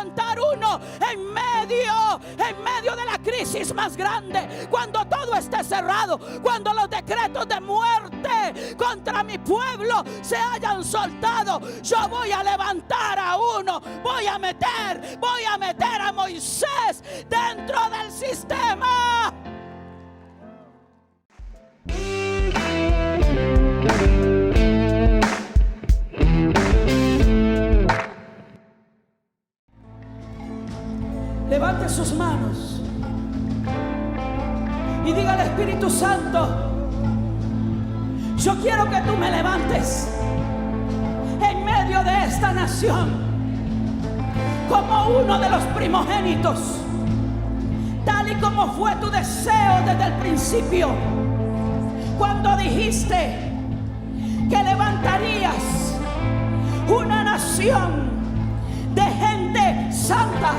levantar uno en medio de la crisis más grande, cuando todo esté cerrado, cuando los decretos de muerte contra mi pueblo se hayan soltado. Yo voy a levantar a uno, voy a meter a Moisés dentro del sistema. Levante sus manos y diga al Espíritu Santo: yo quiero que tú me levantes en medio de esta nación como uno de los primogénitos, tal y como fue tu deseo desde el principio, cuando dijiste que levantarías una nación de gente santa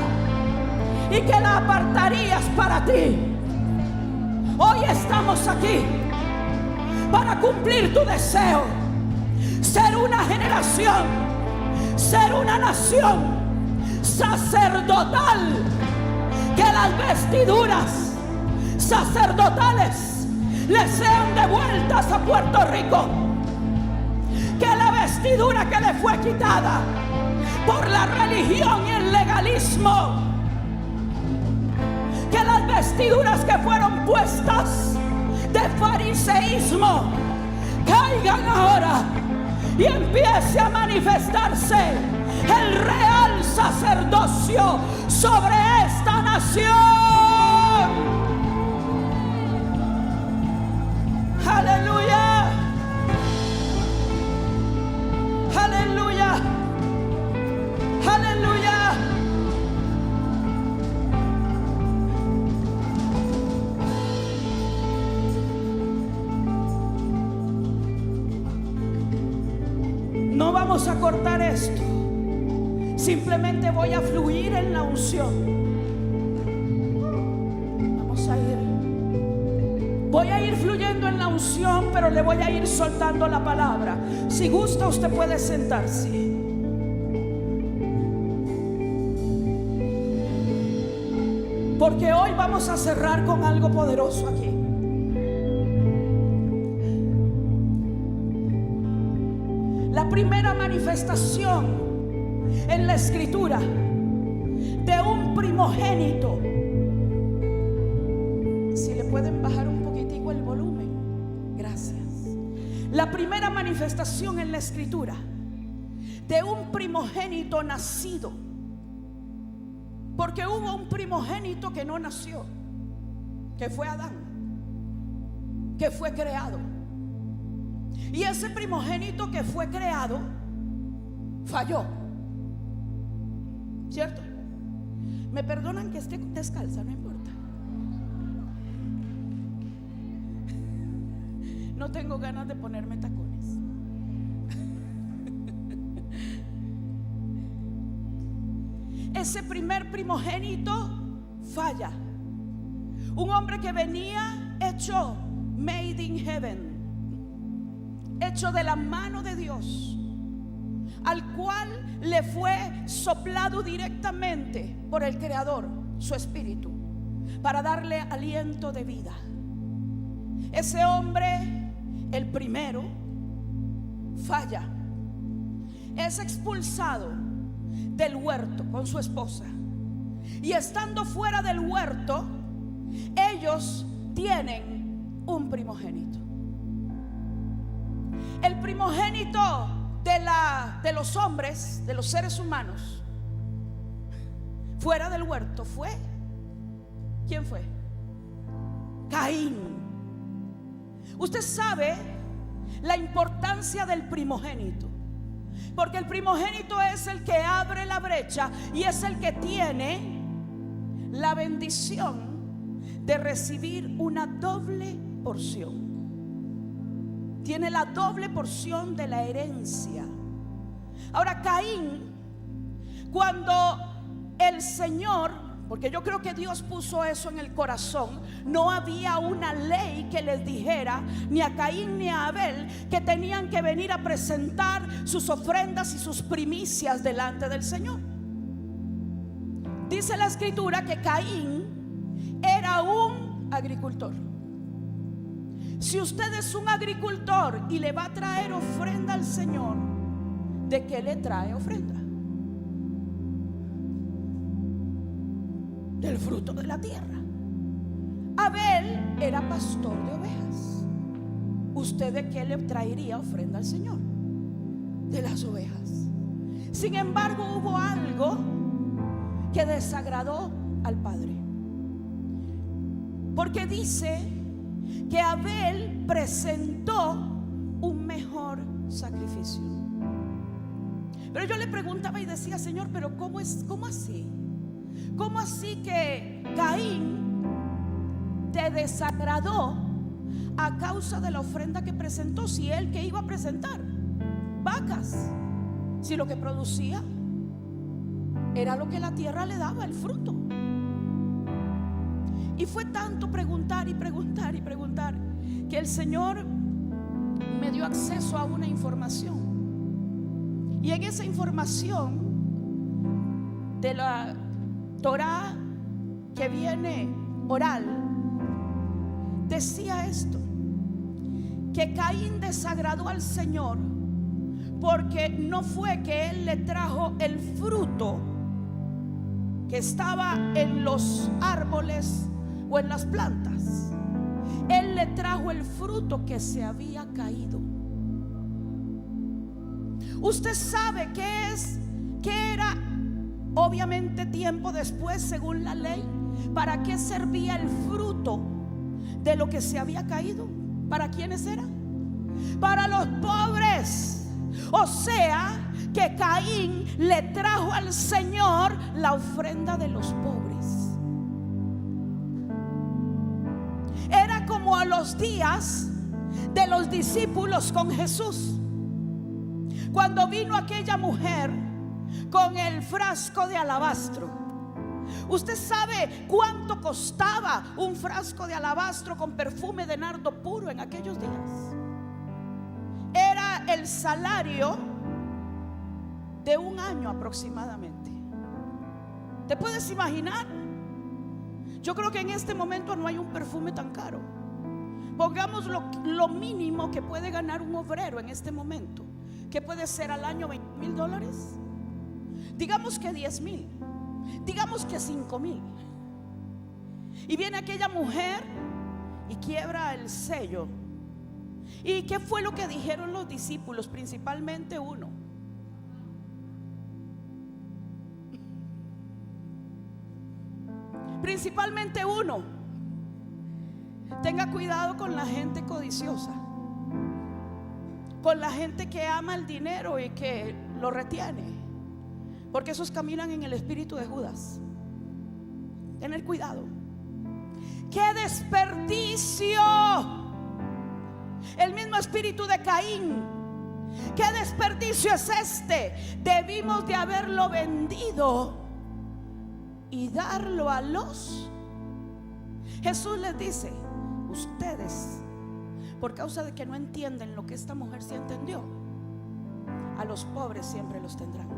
y que la apartarías para ti. Hoy estamos aquí para cumplir tu deseo, ser una generación, ser una nación sacerdotal, que las vestiduras sacerdotales le sean devueltas a Puerto Rico, que la vestidura que le fue quitada por la religión y el legalismo, que las vestiduras que fueron puestas de fariseísmo caigan ahora y empiece a manifestarse el real sacerdocio sobre esta nación. Aleluya, aleluya, aleluya. No vamos a cortar esto. Simplemente voy a fluir en la unción. Vamos a ir. Voy a ir fluyendo en la unción, pero le voy a ir soltando la palabra. Si gusta, usted puede sentarse. Porque hoy vamos a cerrar con algo poderoso aquí. La primera manifestación en la escritura de un primogénito. Si le pueden bajar un poquitico el volumen, gracias. La primera manifestación en la escritura de un primogénito nacido, porque hubo un primogénito que no nació, que fue Adán, que fue creado. Y ese primogénito que fue creado falló, ¿cierto? Me perdonan que esté descalza, no importa. No tengo ganas de ponerme tacones. Ese primer primogénito falla. Un hombre que venía hecho made in heaven, hecho de la mano de Dios, al cual le fue soplado directamente por el Creador su espíritu para darle aliento de vida. Ese hombre, el primero, falla, es expulsado del huerto con su esposa, y estando fuera del huerto, ellos tienen un primogénito. El primogénito de los hombres, de los seres humanos, fuera del huerto fue, ¿quién fue? Caín. Usted sabe la importancia del primogénito, porque el primogénito es el que abre la brecha y es el que tiene la bendición de recibir una doble porción. Tiene la doble porción de la herencia. Ahora, Caín, cuando el Señor, porque yo creo que Dios puso eso en el corazón, no había una ley que les dijera ni a Caín ni a Abel que tenían que venir a presentar sus ofrendas y sus primicias delante del Señor. Dice la escritura que Caín era un agricultor. Si usted es un agricultor y le va a traer ofrenda al Señor, ¿de qué le trae ofrenda? Del fruto de la tierra. Abel era pastor de ovejas. ¿Usted de qué le traería ofrenda al Señor? De las ovejas. Sin embargo, hubo algo que desagradó al Padre, porque dice que Abel presentó un mejor sacrificio. Pero yo le preguntaba y decía: Señor, pero ¿cómo así? ¿Cómo así que Caín te desagradó a causa de la ofrenda que presentó? Si él, que iba a presentar vacas, si lo que producía era lo que la tierra le daba, el fruto. Y fue tanto preguntar y preguntar y preguntar que el Señor me dio acceso a una información. Y en esa información de la Torá que viene oral, decía esto: que Caín desagradó al Señor porque no fue que él le trajo el fruto que estaba en los árboles o en las plantas. Él le trajo el fruto que se había caído. Usted sabe qué era, obviamente tiempo después, según la ley, para qué servía el fruto de lo que se había caído. ¿Para quiénes era? Para los pobres. O sea que Caín le trajo al Señor la ofrenda de los pobres. Era como a los días de los discípulos con Jesús, cuando vino aquella mujer con el frasco de alabastro. ¿Usted sabe cuánto costaba un frasco de alabastro con perfume de nardo puro en aquellos días? Era el salario de un año aproximadamente. ¿Te puedes imaginar? Yo creo que en este momento no hay un perfume tan caro. Pongamos lo mínimo que puede ganar un obrero en este momento, que puede ser al año $20,000. Digamos que 10,000, digamos que 5,000. Y viene aquella mujer y quiebra el sello. ¿Y qué fue lo que dijeron los discípulos? Principalmente uno: tenga cuidado con la gente codiciosa, con la gente que ama el dinero y que lo retiene, porque esos caminan en el espíritu de Judas. Tener cuidado. ¡Qué desperdicio! El mismo espíritu de Caín. ¿Qué desperdicio es este? Debimos de haberlo vendido y darlo a los. Jesús les dice: ustedes, por causa de que no entienden lo que esta mujer sí entendió, a los pobres siempre los tendrán.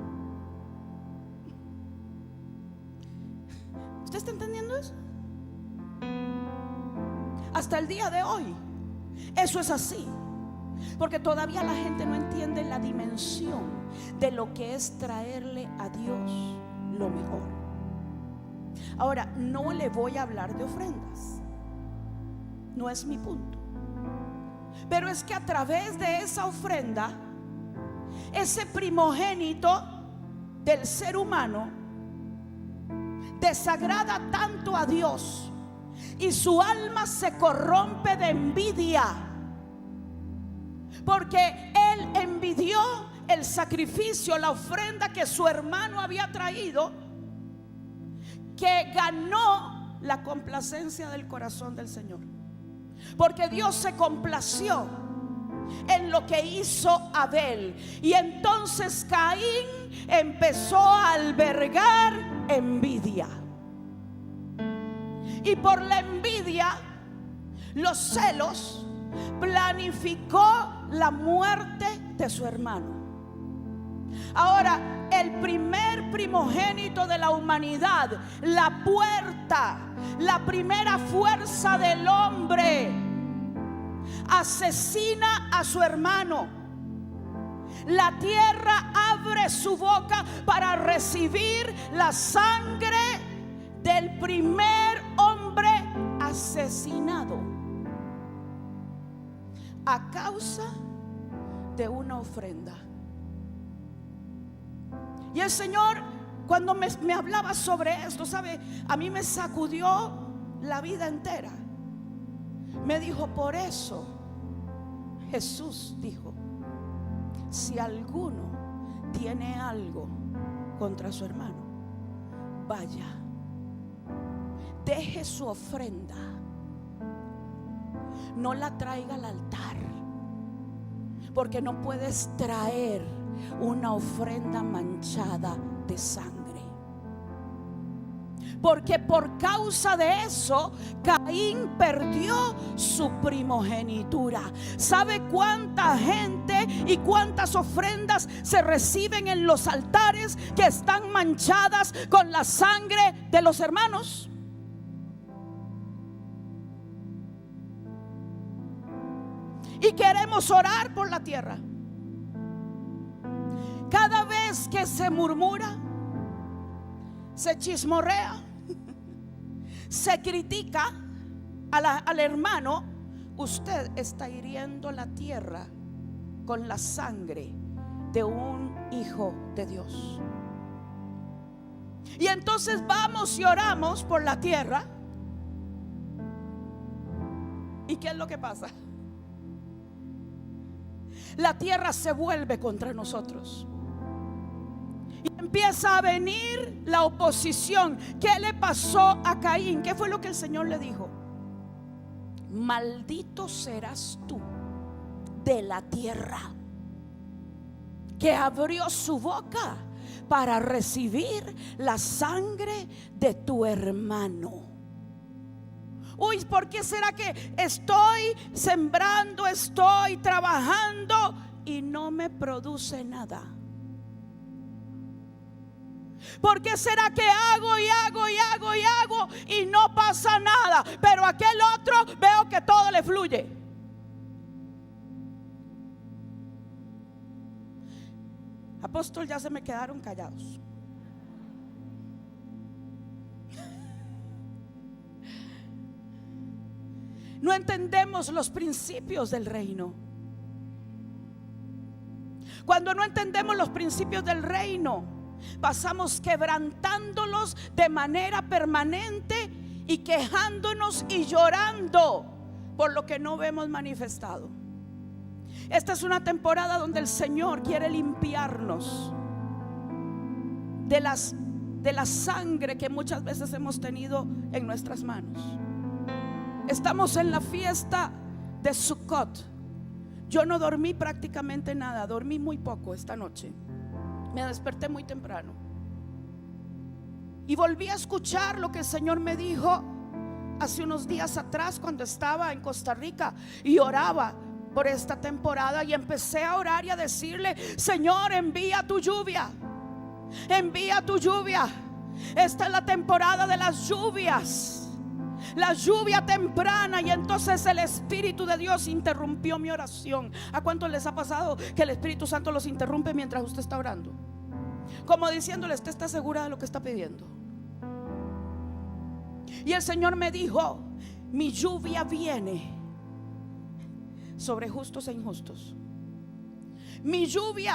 ¿Usted está entendiendo eso? Hasta el día de hoy eso es así, porque todavía la gente no entiende la dimensión de lo que es traerle a Dios lo mejor. Ahora, no le voy a hablar de ofrendas, no es mi punto, pero es que a través de esa ofrenda, ese primogénito del ser humano desagrada tanto a Dios y su alma se corrompe de envidia, porque él envidió el sacrificio, la ofrenda que su hermano había traído, que ganó la complacencia del corazón del Señor, porque Dios se complació en lo que hizo Abel. Y entonces Caín empezó a albergar envidia, y por la envidia, los celos, planificó la muerte de su hermano. Ahora, el primer primogénito de la humanidad, la puerta, la primera fuerza del hombre, asesina a su hermano. La tierra abre su boca para recibir la sangre del primer hombre asesinado a causa de una ofrenda. Y el Señor, cuando me hablaba sobre esto, ¿sabe? A mí me sacudió la vida entera. Me dijo: por eso Jesús dijo: si alguno tiene algo contra su hermano, vaya, deje su ofrenda, no la traiga al altar, porque no puedes traer una ofrenda manchada de sangre. Porque por causa de eso Caín perdió su primogenitura. ¿Sabe cuánta gente y cuántas ofrendas se reciben en los altares que están manchadas con la sangre de los hermanos? Y queremos orar por la tierra. Cada vez que se murmura, se chismorrea, se critica al hermano, usted está hiriendo la tierra con la sangre de un hijo de Dios. Y entonces vamos y oramos por la tierra. ¿Y qué es lo que pasa? La tierra se vuelve contra nosotros. Y empieza a venir la oposición. ¿Qué le pasó a Caín? ¿Qué fue lo que el Señor le dijo? Maldito serás tú de la tierra, que abrió su boca para recibir la sangre de tu hermano. Uy, ¿por qué será que estoy sembrando, estoy trabajando y no me produce nada? ¿Por qué será que hago y hago y hago y hago y no pasa nada? Pero aquel otro veo que todo le fluye. Apóstol, ya se me quedaron callados. No entendemos los principios del reino. Cuando no entendemos los principios del reino, pasamos quebrantándolos de manera permanente y quejándonos y llorando por lo que no vemos manifestado. Esta es una temporada donde el Señor quiere limpiarnos de la sangre que muchas veces hemos tenido en nuestras manos. Estamos en la fiesta de Sukkot. Yo no dormí prácticamente nada, dormí muy poco esta noche. Me desperté muy temprano y volví a escuchar lo que el Señor me dijo hace unos días atrás, cuando estaba en Costa Rica y oraba por esta temporada. Y empecé a orar y a decirle: Señor, envía tu lluvia, envía tu lluvia. Esta es la temporada de las lluvias, la lluvia temprana. Y entonces el Espíritu de Dios interrumpió mi oración. ¿A cuántos les ha pasado que el Espíritu Santo los interrumpe mientras usted está orando? Como diciéndole: ¿usted está segura de lo que está pidiendo? Y el Señor me dijo: mi lluvia viene sobre justos e injustos. Mi lluvia,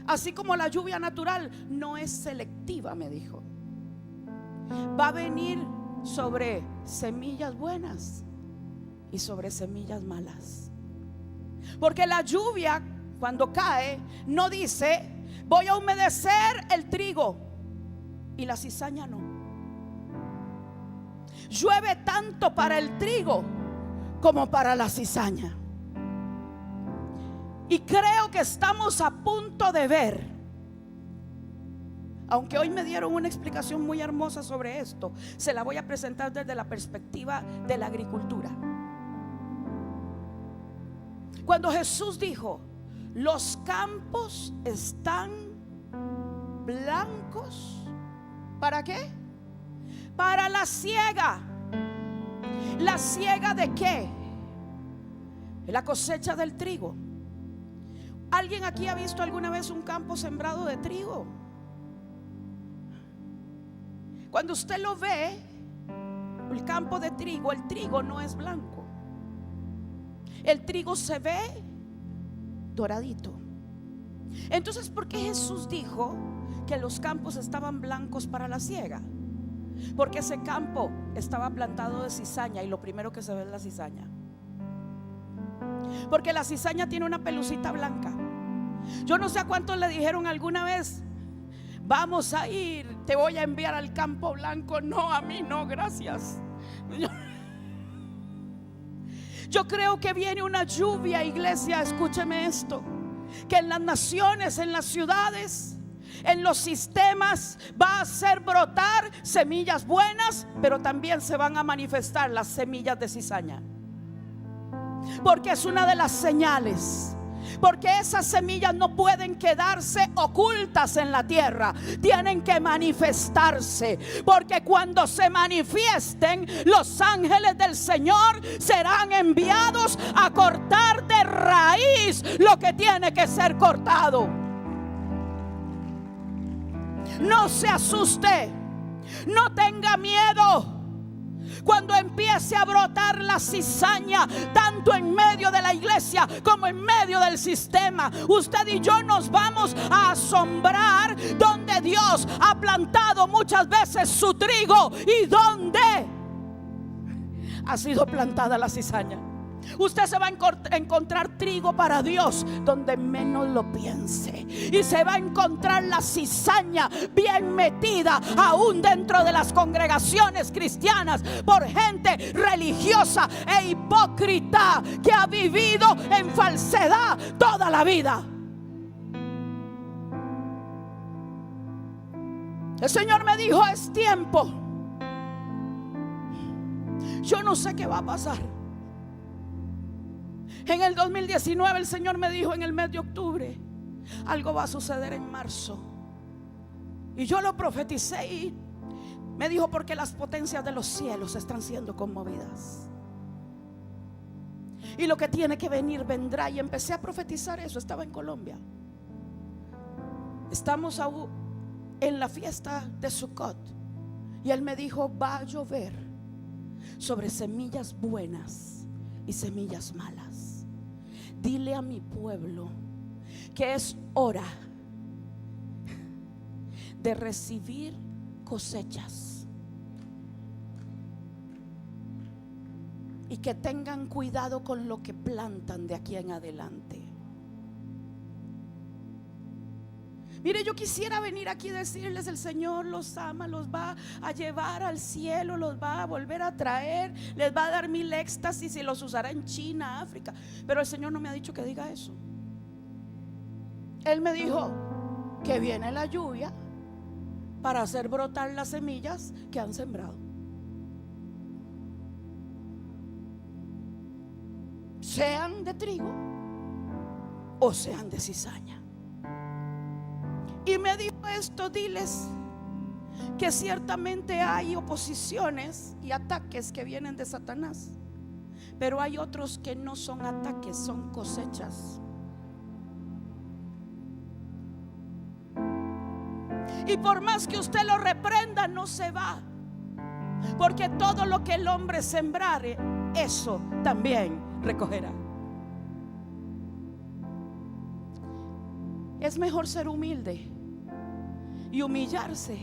así como la lluvia natural, no es selectiva, me dijo. Va a venir sobre semillas buenas y sobre semillas malas. Porque la lluvia, cuando cae, no dice: voy a humedecer el trigo, y la cizaña no. Llueve tanto para el trigo como para la cizaña. Y creo que estamos a punto de ver, aunque hoy me dieron una explicación muy hermosa sobre esto, se la voy a presentar desde la perspectiva de la agricultura. Cuando Jesús dijo: los campos están blancos. ¿Para qué? Para la siega. ¿La siega de qué? La cosecha del trigo. ¿Alguien aquí ha visto alguna vez un campo sembrado de trigo? Cuando usted lo ve, el campo de trigo, el trigo no es blanco. El trigo se ve doradito. Entonces, ¿por qué Jesús dijo que los campos estaban blancos para la siega? Porque ese campo estaba plantado de cizaña, y lo primero que se ve es la cizaña. Porque la cizaña tiene una pelucita blanca. Yo no sé a cuántos le dijeron alguna vez: vamos a ir, te voy a enviar al campo blanco. No, a mí no, gracias. Yo creo que viene una lluvia, iglesia, escúcheme esto, que en las naciones, en las ciudades, en los sistemas va a hacer brotar semillas buenas, pero también se van a manifestar las semillas de cizaña. Porque es una de las señales. Porque esas semillas no pueden quedarse ocultas en la tierra, tienen que manifestarse. Porque cuando se manifiesten, los ángeles del Señor serán enviados a cortar de raíz lo que tiene que ser cortado. No se asuste, no tenga miedo. Cuando empiece a brotar la cizaña, tanto en medio de la iglesia como en medio del sistema, usted y yo nos vamos a asombrar donde Dios ha plantado muchas veces su trigo y donde ha sido plantada la cizaña. Usted se va a encontrar trigo para Dios donde menos lo piense, y se va a encontrar la cizaña bien metida aún dentro de las congregaciones cristianas por gente religiosa e hipócrita que ha vivido en falsedad toda la vida. El Señor me dijo: es tiempo. Yo no sé qué va a pasar. En el 2019 el Señor me dijo en el mes de octubre: algo va a suceder en marzo. Y yo lo profeticé, y me dijo: porque las potencias de los cielos están siendo conmovidas, y lo que tiene que venir vendrá. Y empecé a profetizar eso. Estaba en Colombia. Estamos en la fiesta de Sukkot, y Él me dijo: va a llover sobre semillas buenas y semillas malas. Dile a mi pueblo que es hora de recibir cosechas, y que tengan cuidado con lo que plantan de aquí en adelante. Mire, yo quisiera venir aquí y decirles: el Señor los ama, los va a llevar al cielo, los va a volver a traer, les va a dar 1000 éxtasis y los usará en China, África. Pero el Señor no me ha dicho que diga eso. Él me dijo que viene la lluvia para hacer brotar las semillas que han sembrado. Sean de trigo o sean de cizaña. Y me dijo esto: diles que ciertamente hay oposiciones y ataques que vienen de Satanás, pero hay otros que no son ataques, son cosechas. Y por más que usted lo reprenda, no se va, porque todo lo que el hombre sembrare, eso también recogerá. Es mejor ser humilde y humillarse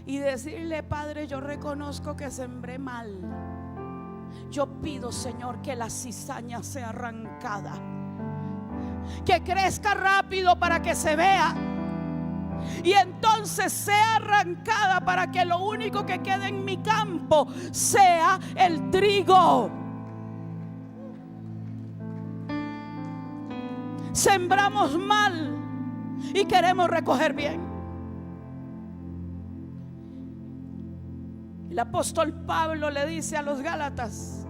y decirle: Padre, yo reconozco que sembré mal. Yo pido, Señor, que la cizaña sea arrancada, que crezca rápido para que se vea, y entonces sea arrancada para que lo único que quede en mi campo sea el trigo. Sembramos mal y queremos recoger bien. El apóstol Pablo le dice a los Gálatas: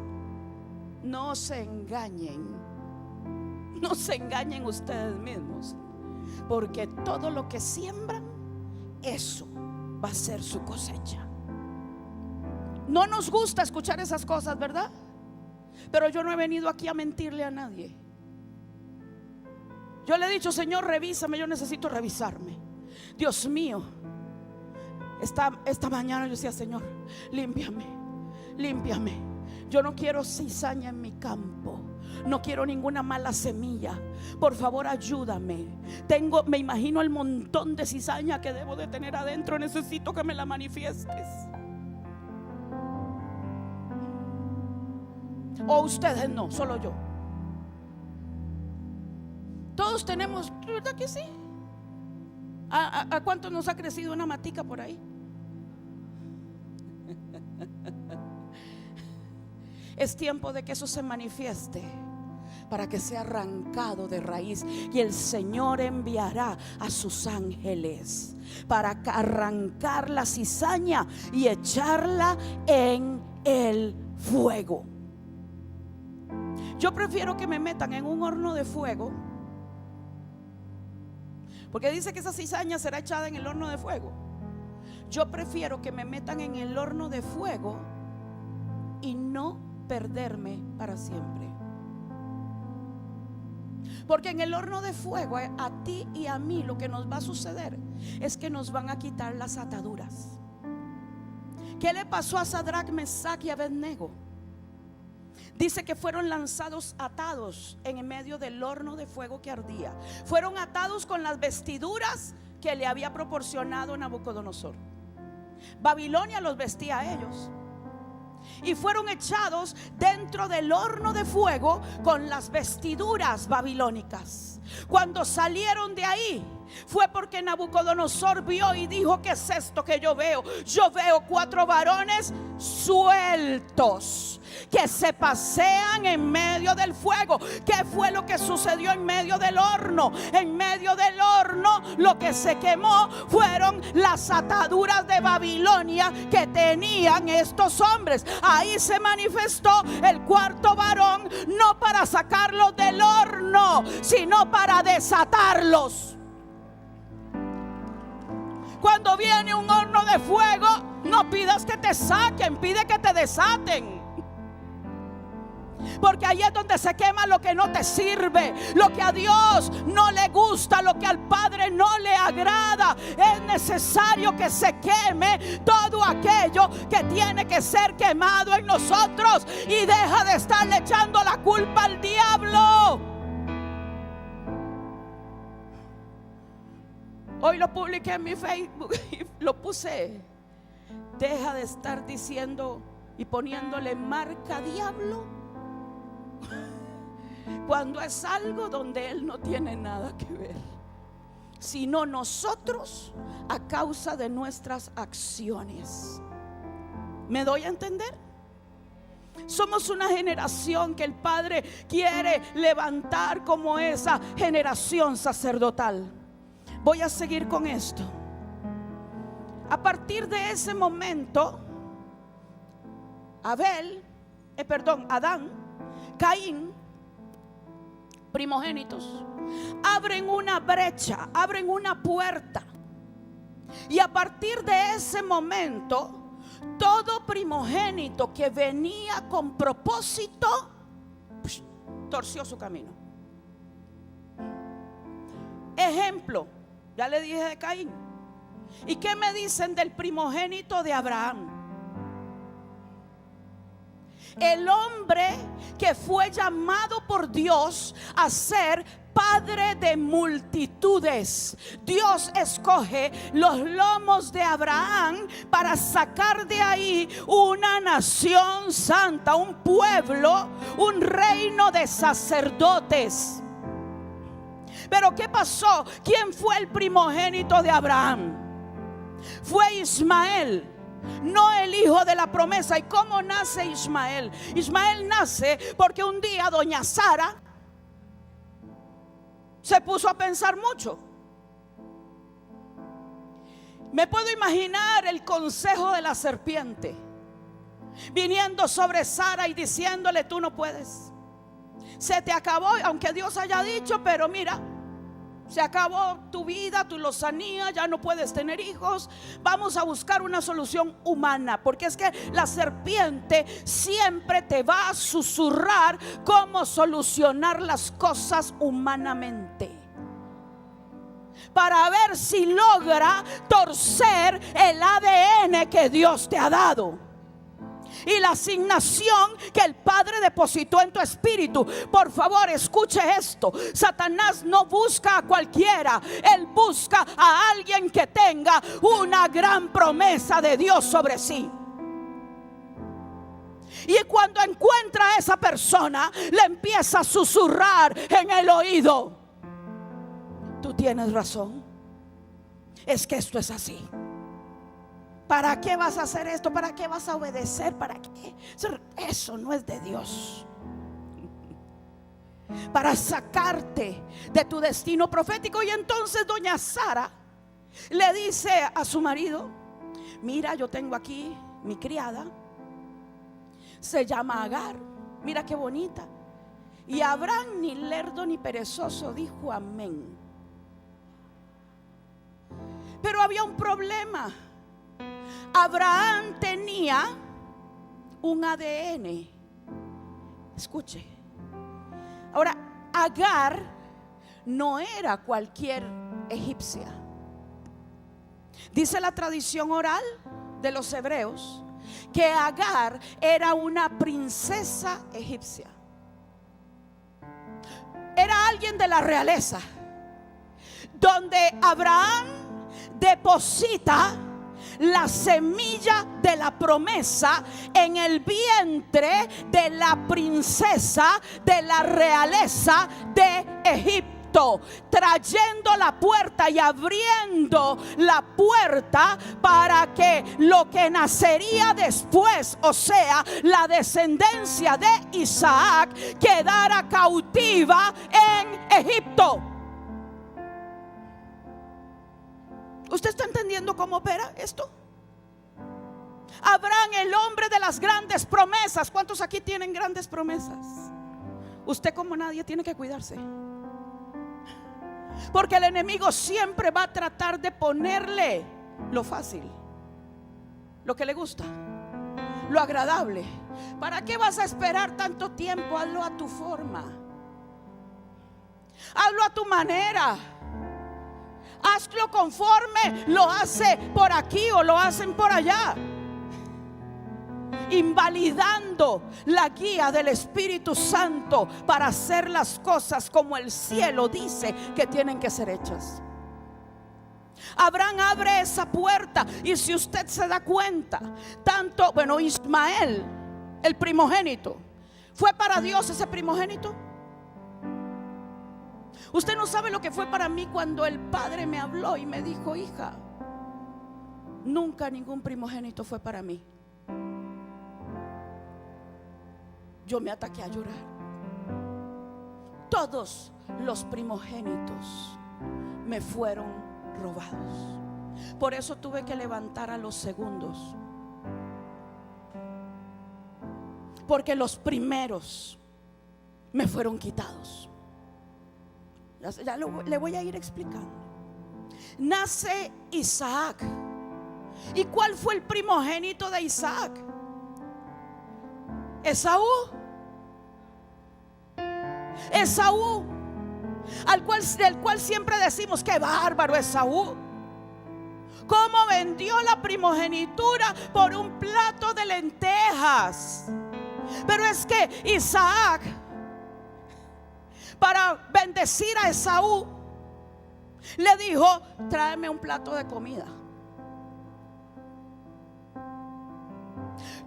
no se engañen, no se engañen ustedes mismos, porque todo lo que siembran, eso va a ser su cosecha. No nos gusta escuchar esas cosas, ¿verdad? Pero yo no he venido aquí a mentirle a nadie. Yo le he dicho: Señor, revísame, yo necesito revisarme. Dios mío, esta mañana yo decía: Señor, límpiame, límpiame. Yo no quiero cizaña en mi campo. No quiero ninguna mala semilla. Por favor, ayúdame. Me imagino el montón de cizaña que debo de tener adentro. Necesito que me la manifiestes. O ustedes no, solo yo. Todos tenemos, ¿verdad que sí? ¿A cuánto nos ha crecido una matica por ahí? Es tiempo de que eso se manifieste, para que sea arrancado de raíz. Y el Señor enviará a sus ángeles para arrancar la cizaña y echarla en el fuego. Yo prefiero que me metan en un horno de fuego, porque dice que esa cizaña será echada en el horno de fuego. Yo prefiero que me metan en el horno de fuego y no perderme para siempre. Porque en el horno de fuego, a ti y a mí, lo que nos va a suceder es que nos van a quitar las ataduras. ¿Qué le pasó a Sadrach, Mesach y Abednego? Dice que fueron lanzados atados en medio del horno de fuego que ardía. Fueron atados con las vestiduras que le había proporcionado Nabucodonosor. Babilonia los vestía a ellos. Y fueron echados dentro del horno de fuego con las vestiduras babilónicas. Cuando salieron de ahí, fue porque Nabucodonosor vio y dijo: ¿qué es esto que yo veo? Yo veo 4 varones sueltos que se pasean en medio del fuego. ¿Qué fue lo que sucedió en medio del horno? En medio del horno lo que se quemó fueron las ataduras de Babilonia que tenían estos hombres. Ahí se manifestó el 4.º varón, no para sacarlos del horno, sino para desatarlos. Cuando viene un horno de fuego, no pidas que te saquen, pide que te desaten. Porque ahí es donde se quema lo que no te sirve, lo que a Dios no le gusta, lo que al Padre no le agrada. Es necesario que se queme todo aquello que tiene que ser quemado en nosotros. Y deja de estarle echando la culpa al diablo. Hoy lo publiqué en mi Facebook y lo puse: deja de estar diciendo y poniéndole marca diablo cuando es algo donde él no tiene nada que ver, sino nosotros a causa de nuestras acciones. ¿Me doy a entender? Somos una generación que el Padre quiere levantar como esa generación sacerdotal. Voy a seguir con esto. A partir de ese momento, Adán, Caín, primogénitos, abren una brecha, abren una puerta. Y a partir de ese momento, todo primogénito que venía con propósito, torció su camino. Ejemplo, ya le dije de Caín. ¿Y qué me dicen del primogénito de Abraham? El hombre que fue llamado por Dios a ser padre de multitudes. Dios escoge los lomos de Abraham para sacar de ahí una nación santa, un pueblo, un reino de sacerdotes. Pero ¿qué pasó? ¿Quién fue el primogénito de Abraham? Fue Ismael, no el hijo de la promesa. ¿Y cómo nace Ismael? Ismael nace porque un día doña Sara se puso a pensar mucho. Me puedo imaginar el consejo de la serpiente viniendo sobre Sara y diciéndole: tú no puedes, se te acabó, aunque Dios haya dicho, pero mira, Se acabó tu vida, tu lozanía, ya no puedes tener hijos. Vamos a buscar una solución humana, porque es que la serpiente siempre te va a susurrar cómo solucionar las cosas humanamente, para ver si logra torcer el ADN que Dios te ha dado y la asignación que el Padre depositó en tu espíritu. Por favor, escuche esto: Satanás no busca a cualquiera, él busca a alguien que tenga una gran promesa de Dios sobre sí. Y cuando encuentra a esa persona, le empieza a susurrar en el oído: tú tienes razón, es que esto es así. ¿Para qué vas a hacer esto? ¿Para qué vas a obedecer? ¿Para qué? Eso no es de Dios. Para sacarte de tu destino profético. Y entonces doña Sara le dice a su marido: mira, yo tengo aquí mi criada, se llama Agar, mira qué bonita. Y Abraham, ni lerdo ni perezoso, dijo amén. Pero había un problema. Abraham tenía un ADN. Escuche. Ahora, Agar no era cualquier egipcia. Dice la tradición oral de los hebreos que Agar era una princesa egipcia. Era alguien de la realeza, donde Abraham deposita la semilla de la promesa en el vientre de la princesa de la realeza de Egipto, trayendo la puerta y abriendo la puerta para que lo que nacería después, o sea, la descendencia de Isaac, quedara cautiva en Egipto. ¿Usted está entendiendo cómo opera esto? Abraham, el hombre de las grandes promesas. ¿Cuántos aquí tienen grandes promesas? Usted, como nadie, tiene que cuidarse, porque el enemigo siempre va a tratar de ponerle lo fácil, lo que le gusta, lo agradable. ¿Para qué vas a esperar tanto tiempo? Hazlo a tu forma, hazlo a tu manera. Hazlo conforme lo hace por aquí o lo hacen por allá, invalidando la guía del Espíritu Santo para hacer las cosas como el cielo dice que tienen que ser hechas. Abraham abre esa puerta, y si usted se da cuenta, tanto, Ismael, el primogénito, ¿fue para Dios ese primogénito? Usted no sabe lo que fue para mí cuando el Padre me habló y me dijo: hija, nunca ningún primogénito fue para mí. Yo me ataqué a llorar. Todos los primogénitos me fueron robados. Por eso tuve que levantar a los segundos, porque los primeros me fueron quitados. Ya le voy a ir explicando. Nace Isaac. ¿Y cuál fue el primogénito de Isaac? Esaú. Esaú, del cual siempre decimos: qué bárbaro Esaú, cómo vendió la primogenitura por un plato de lentejas. Pero es que Isaac, para bendecir a Esaú, le dijo: tráeme un plato de comida.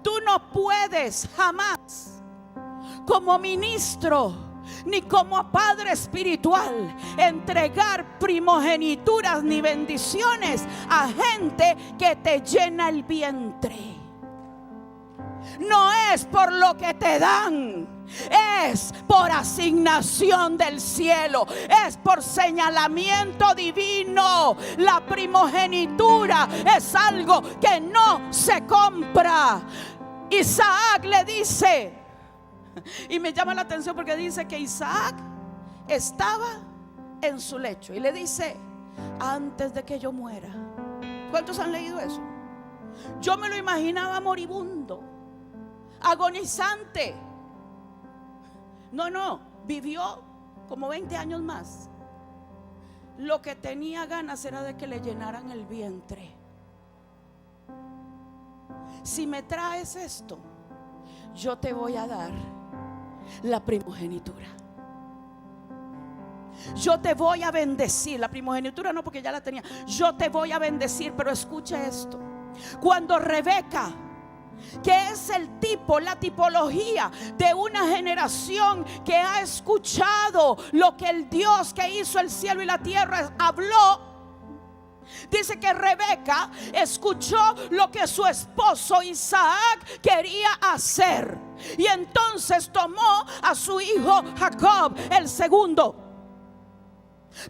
Tú no puedes jamás, como ministro ni como padre espiritual, entregar primogenituras ni bendiciones a gente que te llena el vientre. No es por lo que te dan, es por asignación del cielo, es por señalamiento divino. La primogenitura es algo que no se compra. Isaac le dice, y me llama la atención porque dice que Isaac estaba en su lecho y le dice: antes de que yo muera. ¿Cuántos han leído eso? Yo me lo imaginaba moribundo, agonizante. No, vivió como 20 años más. Lo que tenía ganas era de que le llenaran el vientre. Si me traes esto, yo te voy a dar la primogenitura. Yo te voy a bendecir. La primogenitura no, porque ya la tenía. Yo te voy a bendecir. Pero escucha esto: cuando Rebeca, que es el tipo, la tipología de una generación que ha escuchado lo que el Dios que hizo el cielo y la tierra habló, dice que Rebeca escuchó lo que su esposo Isaac quería hacer, y entonces tomó a su hijo Jacob, el segundo,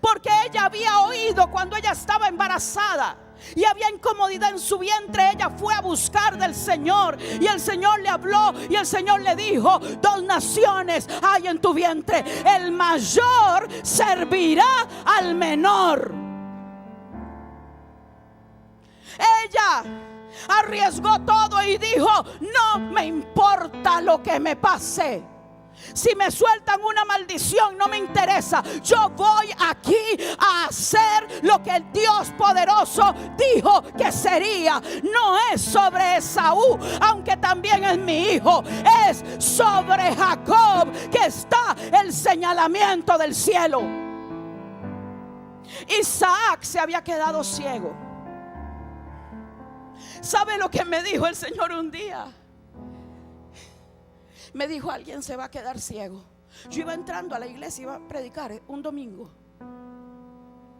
porque ella había oído cuando ella estaba embarazada y había incomodidad en su vientre. Ella fue a buscar del Señor y el Señor le habló y el Señor le dijo: 2 naciones hay en tu vientre, el mayor servirá al menor. Ella arriesgó todo y dijo: no me importa lo que me pase. Si me sueltan una maldición, no me interesa. Yo voy aquí a hacer lo que el Dios poderoso dijo que sería. No es sobre Esaú, aunque también es mi hijo. Es sobre Jacob que está el señalamiento del cielo. Isaac se había quedado ciego. ¿Sabe lo que me dijo el Señor un día? Me dijo: alguien se va a quedar ciego. Yo iba entrando a la iglesia, iba a predicar un domingo,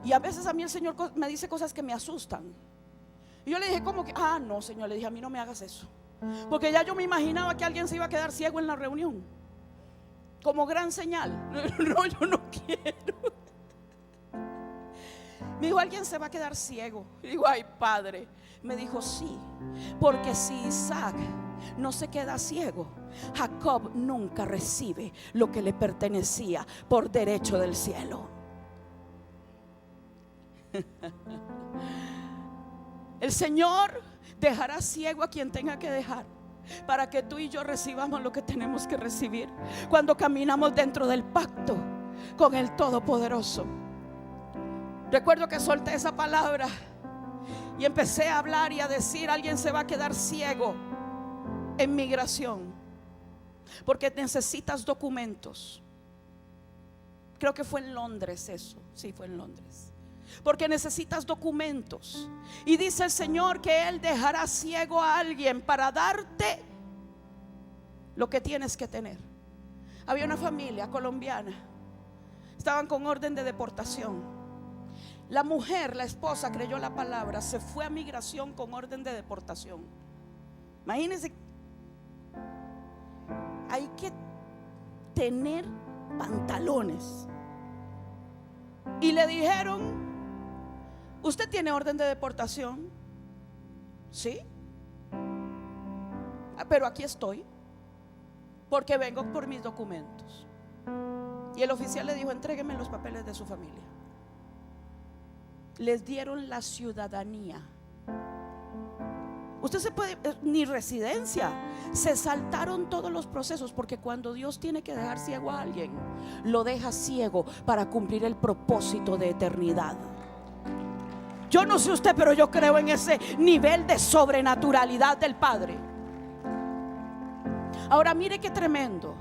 y a veces a mí el Señor me dice cosas que me asustan. Y yo le dije: ¿cómo que? No, Señor, le dije, a mí no me hagas eso, porque ya yo me imaginaba que alguien se iba a quedar ciego en la reunión, como gran señal. No, yo no quiero. Me dijo: alguien se va a quedar ciego. Y digo: ay, Padre. Me dijo: sí, porque si Isaac no se queda ciego, Jacob nunca recibe lo que le pertenecía por derecho del cielo. El Señor dejará ciego a quien tenga que dejar, para que tú y yo recibamos lo que tenemos que recibir cuando caminamos dentro del pacto con el Todopoderoso. Recuerdo que solté esa palabra y empecé a hablar y a decir: alguien se va a quedar ciego en migración, porque necesitas documentos. Creo que fue en Londres eso. Sí, fue en Londres. Porque necesitas documentos. Y dice el Señor que Él dejará ciego a alguien para darte lo que tienes que tener. Había una familia colombiana, estaban con orden de deportación. La mujer, la esposa, creyó la palabra, se fue a migración con orden de deportación. Imagínense, hay que tener pantalones. Y le dijeron: ¿usted tiene orden de deportación? Sí. Pero aquí estoy, porque vengo por mis documentos. Y el oficial le dijo: entrégueme los papeles de su familia. Les dieron la ciudadanía. Usted se puede, ni residencia. Se saltaron todos los procesos, porque cuando Dios tiene que dejar ciego a alguien, lo deja ciego para cumplir el propósito de eternidad. Yo no sé usted, pero yo creo en ese nivel de sobrenaturalidad del Padre. Ahora mire qué tremendo.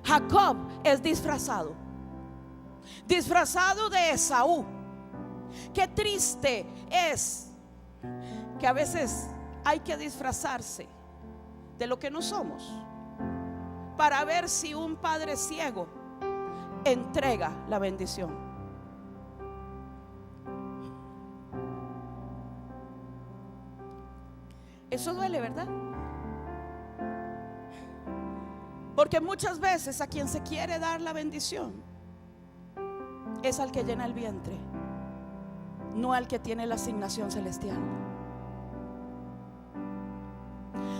Jacob es disfrazado de Esaú. Qué triste es que a veces hay que disfrazarse de lo que no somos para ver si un padre ciego entrega la bendición. Eso duele, ¿verdad? Porque muchas veces a quien se quiere dar la bendición es al que llena el vientre, no al que tiene la asignación celestial.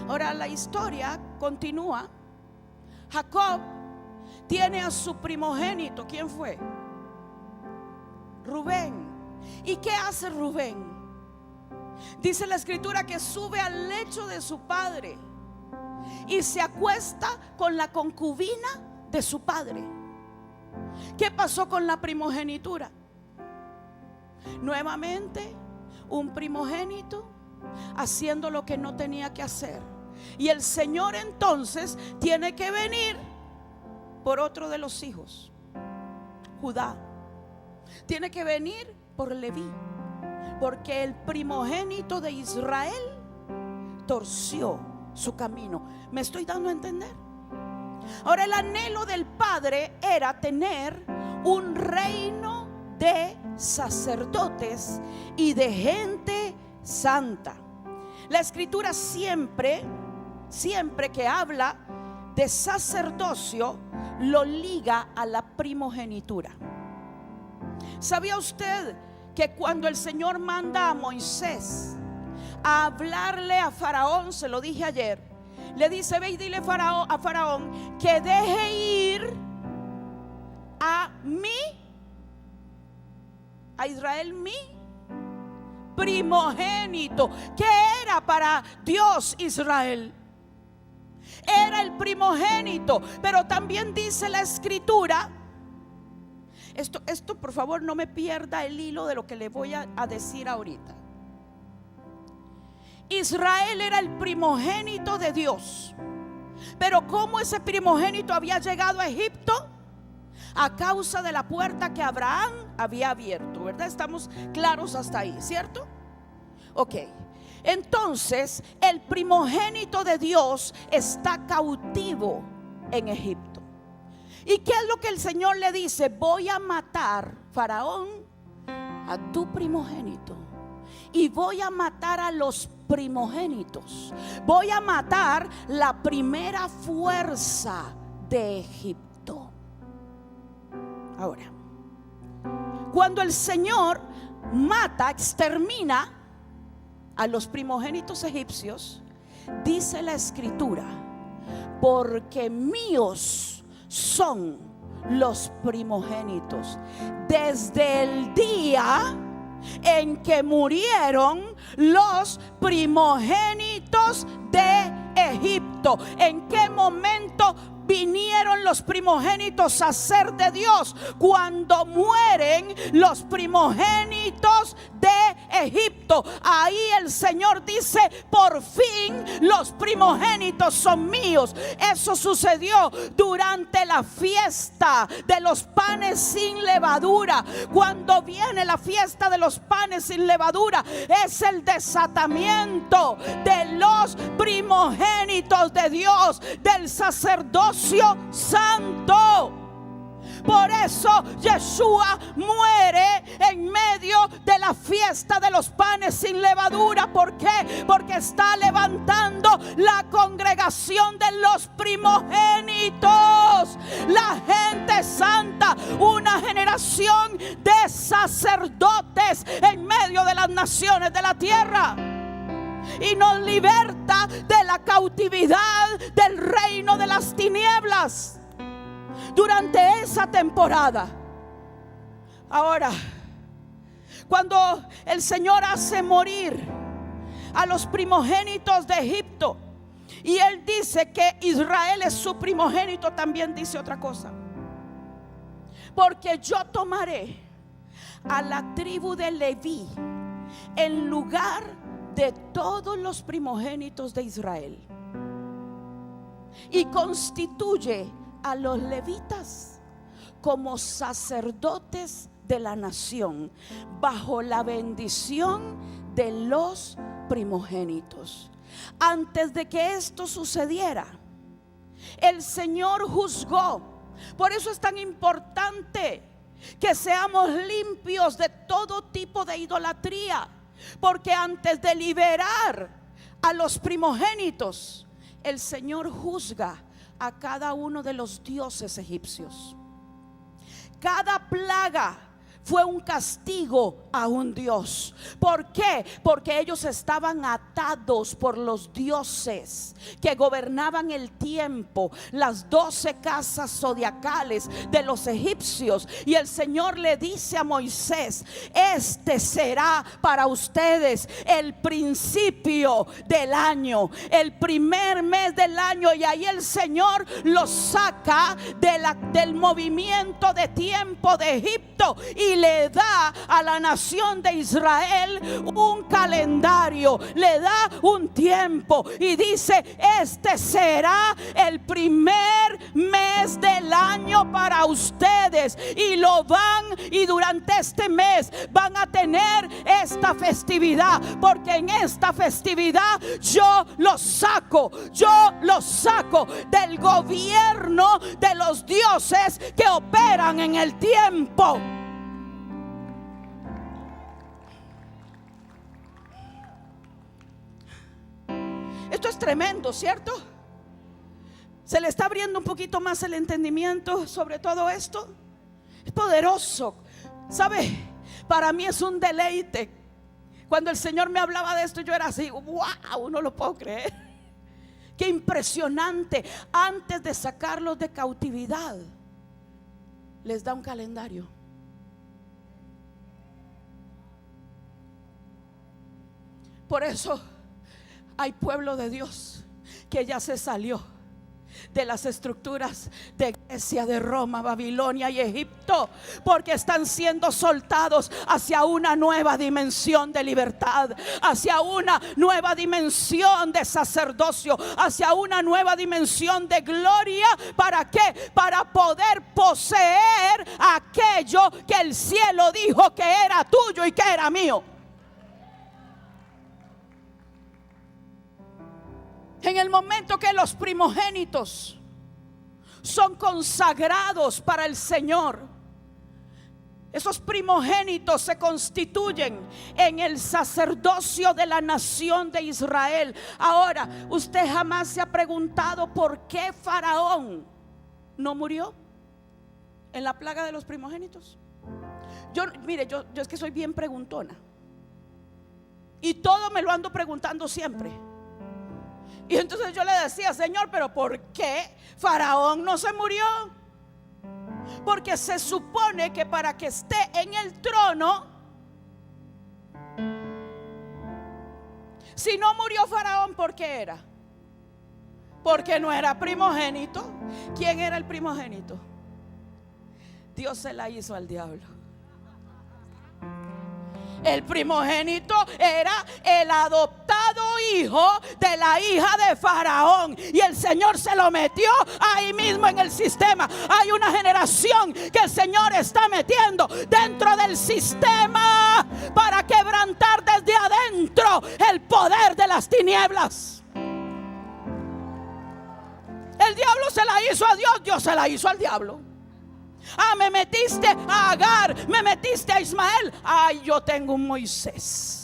Ahora la historia continúa. Jacob tiene a su primogénito. ¿Quién fue? Rubén. ¿Y qué hace Rubén? Dice la escritura que sube al lecho de su padre y se acuesta con la concubina de su padre. ¿Qué pasó con la primogenitura? Nuevamente un primogénito haciendo lo que no tenía que hacer. Y el Señor entonces tiene que venir por otro de los hijos, Judá. Tiene que venir por Leví, porque el primogénito de Israel torció su camino. ¿Me estoy dando a entender? Ahora, el anhelo del Padre era tener un reino de sacerdotes y de gente santa. La escritura siempre que habla de sacerdocio lo liga a la primogenitura. ¿Sabía usted que cuando el Señor manda a Moisés a hablarle a Faraón, se lo dije ayer, le dice: ve y dile a Faraón que deje ir a Israel, mi primogénito? ¿Qué era para Dios Israel? Era el primogénito. Pero también dice la escritura, esto por favor no me pierda el hilo de lo que le voy a decir ahorita. Israel era el primogénito de Dios, pero ¿cómo ese primogénito había llegado a Egipto? A causa de la puerta que Abraham había abierto, ¿verdad? Estamos claros hasta ahí, ¿cierto? Ok. Entonces el primogénito de Dios está cautivo en Egipto. ¿Y qué es lo que el Señor le dice? Voy a matar, Faraón, a tu primogénito, y voy a matar a los primogénitos. Voy a matar la primera fuerza de Egipto. Ahora, cuando el Señor mata, extermina a los primogénitos egipcios, dice la escritura: porque míos son los primogénitos desde el día en que murieron los primogénitos de Egipto. ¿En qué momento vinieron los primogénitos a ser de Dios? Cuando mueren los primogénitos de Egipto. Ahí el Señor dice: por fin los primogénitos son míos. Eso sucedió durante la fiesta de los panes sin levadura. Cuando viene la fiesta de los panes sin levadura, es el desatamiento de los primogénitos de Dios, del sacerdocio santo. Por eso Yeshua muere en medio de la fiesta de los panes sin levadura. ¿Por qué? Porque está levantando la congregación de los primogénitos, la gente santa, una generación de sacerdotes en medio de las naciones de la tierra, y nos liberta de la cautividad del reino de las tinieblas durante esa temporada. Ahora, cuando el Señor hace morir a los primogénitos de Egipto y Él dice que Israel es su primogénito, también dice otra cosa: porque yo tomaré a la tribu de Leví en lugar de todos los primogénitos de Israel, y constituye a los levitas como sacerdotes de la nación, bajo la bendición de los primogénitos. Antes de que esto sucediera, el Señor juzgó. Por eso es tan importante que seamos limpios de todo tipo de idolatría, porque antes de liberar a los primogénitos, el Señor juzga a cada uno de los dioses egipcios. Cada plaga fue un castigo a un dios. ¿Por qué? Porque ellos estaban atados por los dioses que gobernaban el tiempo, las 12 casas zodiacales de los egipcios. Y el Señor le dice a Moisés: este será para ustedes el principio del año, el primer mes del año. Y ahí el Señor los saca del movimiento de tiempo de Egipto y le da a la nación de Israel un calendario, le da un tiempo y dice: este será el primer mes del año para ustedes. Y durante este mes van a tener esta festividad, porque en esta festividad yo los saco del gobierno de los dioses que operan en el tiempo. Esto es tremendo, ¿cierto? Se le está abriendo un poquito más el entendimiento sobre todo esto. Es poderoso, ¿sabe? Para mí es un deleite. Cuando el Señor me hablaba de esto, yo era así: wow, no lo puedo creer. Qué impresionante. Antes de sacarlos de cautividad, les da un calendario. Por eso hay pueblo de Dios que ya se salió de las estructuras de Grecia, de Roma, Babilonia y Egipto, porque están siendo soltados hacia una nueva dimensión de libertad, hacia una nueva dimensión de sacerdocio, hacia una nueva dimensión de gloria. ¿Para qué? Para poder poseer aquello que el cielo dijo que era tuyo y que era mío. En el momento que los primogénitos son consagrados para el Señor, esos primogénitos se constituyen en el sacerdocio de la nación de Israel. Ahora, ¿usted jamás se ha preguntado por qué Faraón no murió en la plaga de los primogénitos? Mire, yo es que soy bien preguntona y todo me lo ando preguntando siempre. Y entonces yo le decía: Señor, pero ¿por qué Faraón no se murió? Porque se supone que para que esté en el trono, si no murió Faraón, ¿por qué era? Porque no era primogénito. ¿Quién era el primogénito? Dios se la hizo al diablo. El primogénito era el adoptado hijo de la hija de Faraón, y el Señor se lo metió ahí mismo en el sistema. Hay una generación que el Señor está metiendo dentro del sistema para quebrantar desde adentro el poder de las tinieblas. El diablo se la hizo a Dios, Dios se la hizo al diablo. Me metiste a Agar, me metiste a Ismael. Yo tengo un Moisés.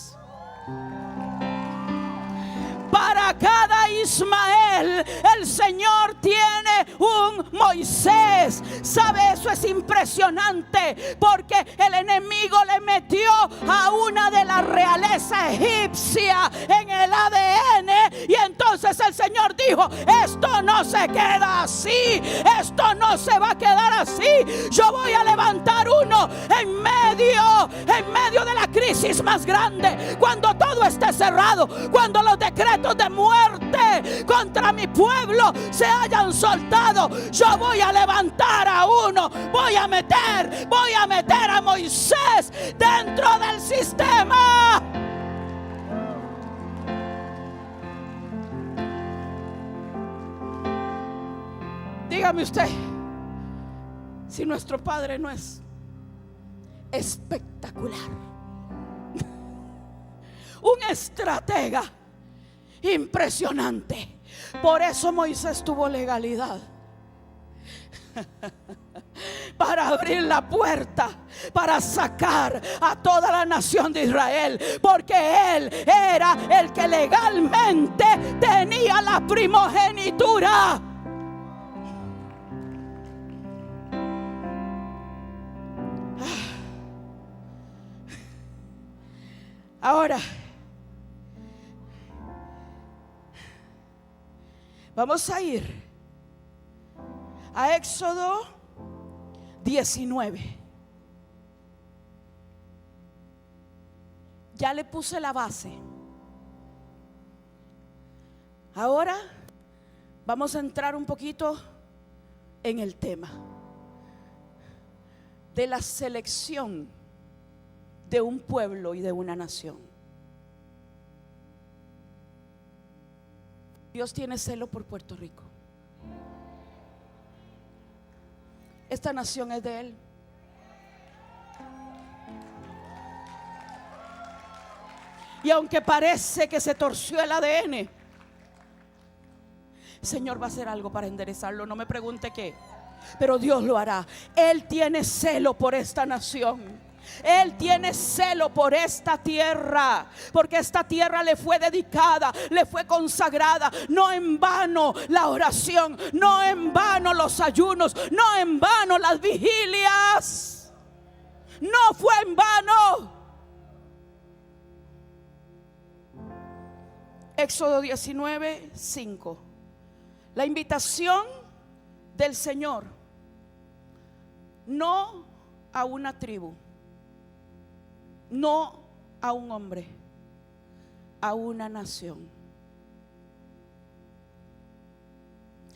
Para cada Ismael el Señor tiene un Moisés. ¿Sabe? Eso es impresionante, porque el enemigo le metió a una de la realeza egipcia en el ADN, y entonces el Señor dijo: esto no se queda así, esto no se va a quedar así. Yo voy a levantar uno en medio de la crisis más grande, cuando todo esté cerrado, cuando los decretos de muerte contra mi pueblo se hayan soltado. Yo voy a levantar a uno, voy a meter a Moisés dentro del sistema. Dígame usted si nuestro Padre no es espectacular, un estratega impresionante. Por eso Moisés tuvo legalidad para abrir la puerta, para sacar a toda la nación de Israel, porque él era el que legalmente tenía la primogenitura. Ahora vamos a ir a Éxodo 19. Ya le puse la base. Ahora vamos a entrar un poquito en el tema de la selección de un pueblo y de una nación. Dios tiene celo por Puerto Rico. Esta nación es de Él. Y aunque parece que se torció el ADN, el Señor va a hacer algo para enderezarlo. No me pregunte qué, pero Dios lo hará. Él tiene celo por esta nación. Él tiene celo por esta tierra, porque esta tierra le fue dedicada, le fue consagrada. No en vano la oración, no en vano los ayunos, no en vano las vigilias. No fue en vano. Éxodo 19, 5. La invitación del Señor, no a una tribu, no a un hombre, a una nación.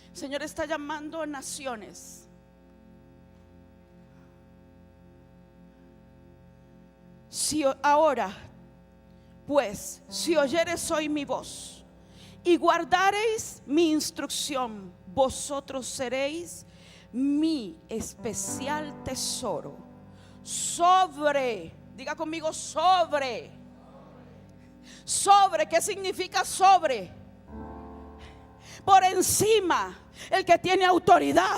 El Señor está llamando a naciones. Si ahora, pues, si oyereis hoy mi voz y guardareis mi instrucción, vosotros seréis mi especial tesoro sobre, diga conmigo, sobre. Sobre, ¿qué significa sobre? Por encima, el que tiene autoridad,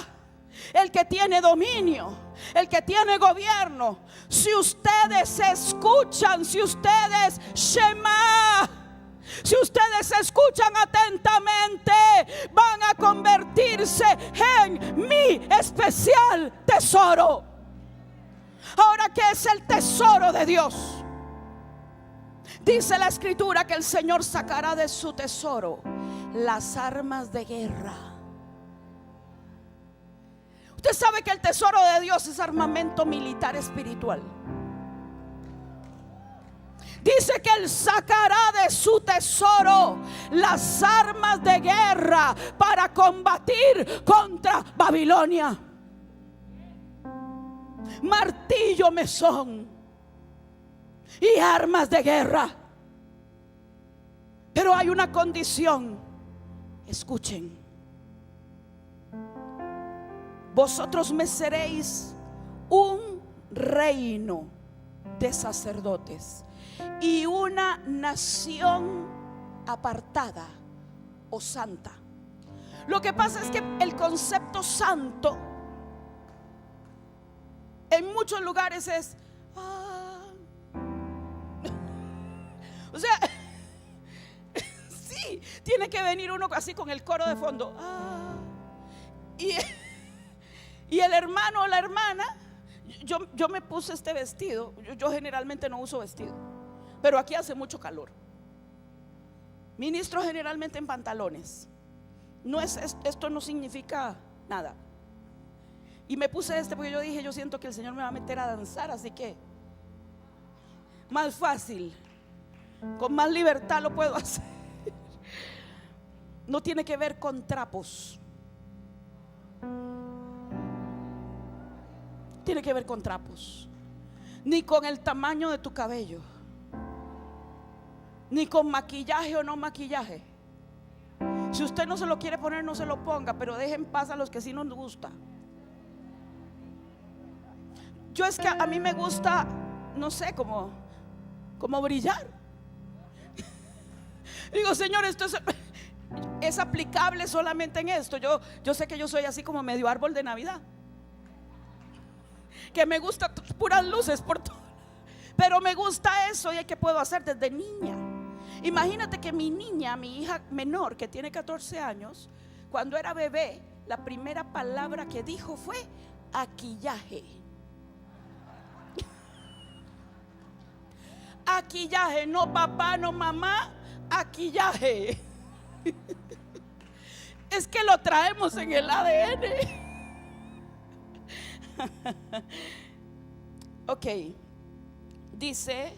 el que tiene dominio, el que tiene gobierno. Si ustedes escuchan, si ustedes Shema, si ustedes escuchan atentamente, van a convertirse en mi especial tesoro. Ahora, ¿qué es el tesoro de Dios? Dice la escritura que el Señor sacará de su tesoro las armas de guerra. Usted sabe que el tesoro de Dios es armamento militar espiritual. Dice que Él sacará de su tesoro las armas de guerra para combatir contra Babilonia. Martillo, mesón y armas de guerra. Pero hay una condición. Escuchen. Vosotros me seréis un reino de sacerdotes y una nación apartada o santa. Lo que pasa es que el concepto santo en muchos lugares es o sea, sí, tiene que venir uno así con el coro de fondo. Y el hermano o la hermana, yo me puse este vestido. Yo generalmente no uso vestido, pero aquí hace mucho calor. Ministro generalmente en pantalones. Esto no significa nada. Y me puse este porque yo dije, yo siento que el Señor me va a meter a danzar, así que más fácil, con más libertad lo puedo hacer. No tiene que ver con trapos. Tiene que ver con trapos, ni con el tamaño de tu cabello, ni con maquillaje o no maquillaje. Si usted no se lo quiere poner, no se lo ponga, pero deje en paz a los que sí nos gusta. Yo es que a mí me gusta, no sé, como brillar. Digo, Señor, esto es aplicable solamente en esto. Yo sé que yo soy así como medio árbol de Navidad, que me gusta puras luces por todo, pero me gusta eso. ¿Y qué puedo hacer desde niña? Imagínate que mi niña, mi hija menor que tiene 14 años, cuando era bebé, la primera palabra que dijo fue maquillaje. Maquillaje, no papá, no mamá, maquillaje. Es que lo traemos en el ADN. Ok, dice: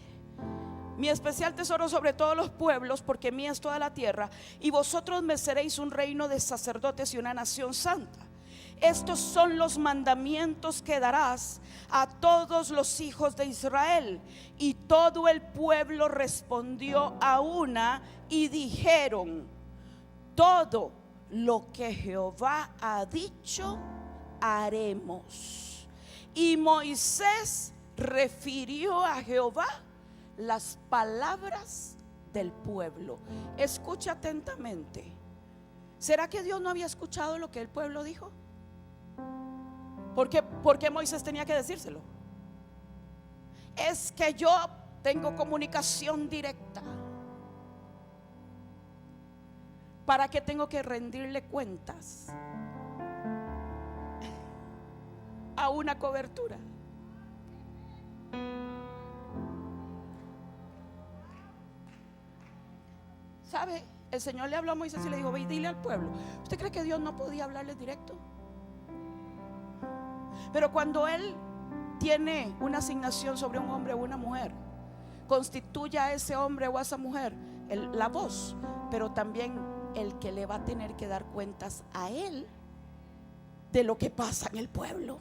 mi especial tesoro sobre todos los pueblos, porque mía es toda la tierra, y vosotros me seréis un reino de sacerdotes y una nación santa. Estos son los mandamientos que darás a todos los hijos de Israel. Y todo el pueblo respondió a una y dijeron: todo lo que Jehová ha dicho haremos. Y Moisés refirió a Jehová las palabras del pueblo. Escucha atentamente. ¿Será que Dios no había escuchado lo que el pueblo dijo? ¿Por qué Moisés tenía que decírselo? Es que yo tengo comunicación directa. ¿Para qué tengo que rendirle cuentas a una cobertura? ¿Sabe? El Señor le habló a Moisés y le dijo: ve y dile al pueblo. ¿Usted cree que Dios no podía hablarles directo? Pero cuando Él tiene una asignación sobre un hombre o una mujer, constituye a ese hombre o a esa mujer la voz, pero también el que le va a tener que dar cuentas a él de lo que pasa en el pueblo.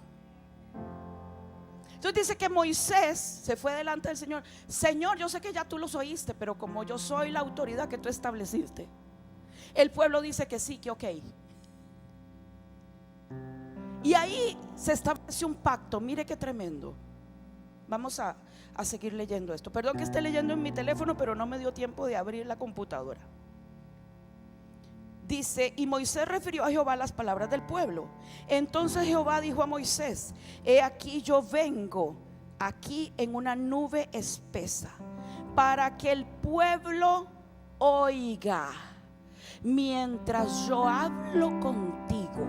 Entonces dice que Moisés se fue delante del Señor: Señor, yo sé que ya tú los oíste, pero como yo soy la autoridad que tú estableciste. El pueblo dice que sí, que ok. Y ahí se establece un pacto. Mire qué tremendo. Vamos a seguir leyendo esto. Perdón que esté leyendo en mi teléfono, pero no me dio tiempo de abrir la computadora. Dice: y Moisés refirió a Jehová las palabras del pueblo. Entonces Jehová dijo a Moisés: he aquí yo vengo aquí en una nube espesa, para que el pueblo oiga mientras yo hablo contigo.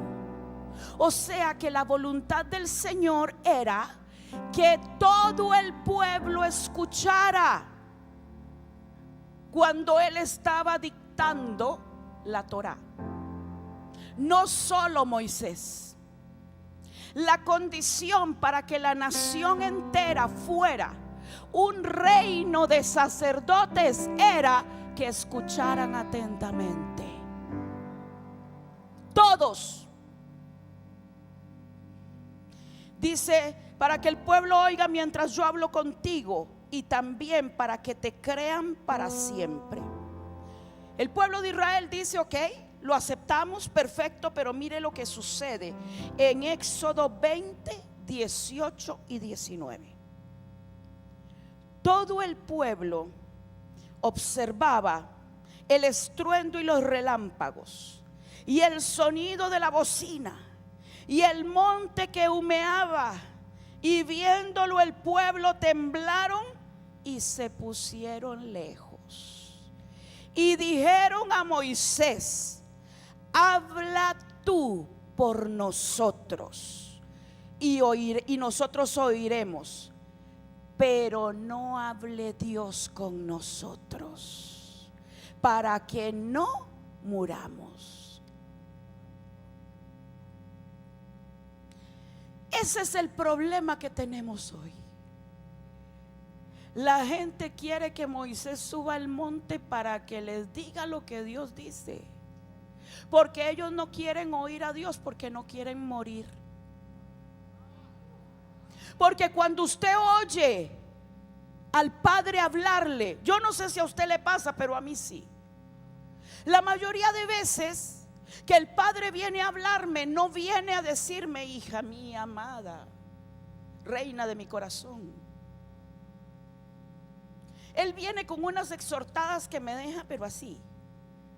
O sea que la voluntad del Señor era que todo el pueblo escuchara cuando Él estaba dictando la Torá. No solo Moisés. La condición para que la nación entera fuera un reino de sacerdotes era que escucharan atentamente. Todos. Dice: para que el pueblo oiga mientras yo hablo contigo, y también para que te crean para siempre. El pueblo de Israel dice: ok, lo aceptamos, perfecto. Pero mire lo que sucede en Éxodo 20, 18 y 19. Todo el pueblo observaba el estruendo y los relámpagos y el sonido de la bocina y el monte que humeaba, y viéndolo el pueblo temblaron y se pusieron lejos. Y dijeron a Moisés: habla tú por nosotros y nosotros oiremos, pero no hable Dios con nosotros, para que no muramos. Ese es el problema que tenemos hoy. La gente quiere que Moisés suba al monte para que les diga lo que Dios dice, porque ellos no quieren oír a Dios, porque no quieren morir. Porque cuando usted oye al Padre hablarle, yo no sé si a usted le pasa, pero a mí sí. La mayoría de veces que el Padre viene a hablarme, no viene a decirme: hija mía amada, reina de mi corazón. Él viene con unas exhortadas que me deja, pero así,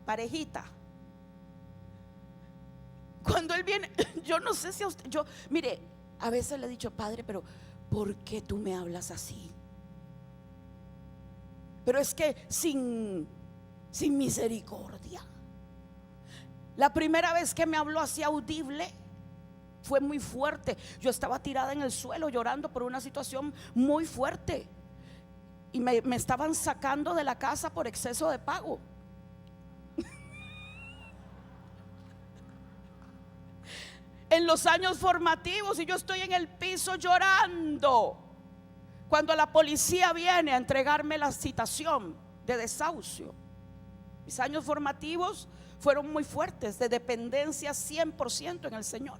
parejita. Cuando Él viene, yo no sé si a usted, mire, a veces le he dicho: Padre, pero ¿por qué tú me hablas así? Pero es que sin misericordia. La primera vez que me habló así audible fue muy fuerte. Yo estaba tirada en el suelo llorando por una situación muy fuerte. y me estaban sacando de la casa por exceso de pago. En los años formativos, y yo estoy en el piso llorando cuando la policía viene a entregarme la citación de desahucio. Mis años formativos fueron muy fuertes, de dependencia 100% en el Señor.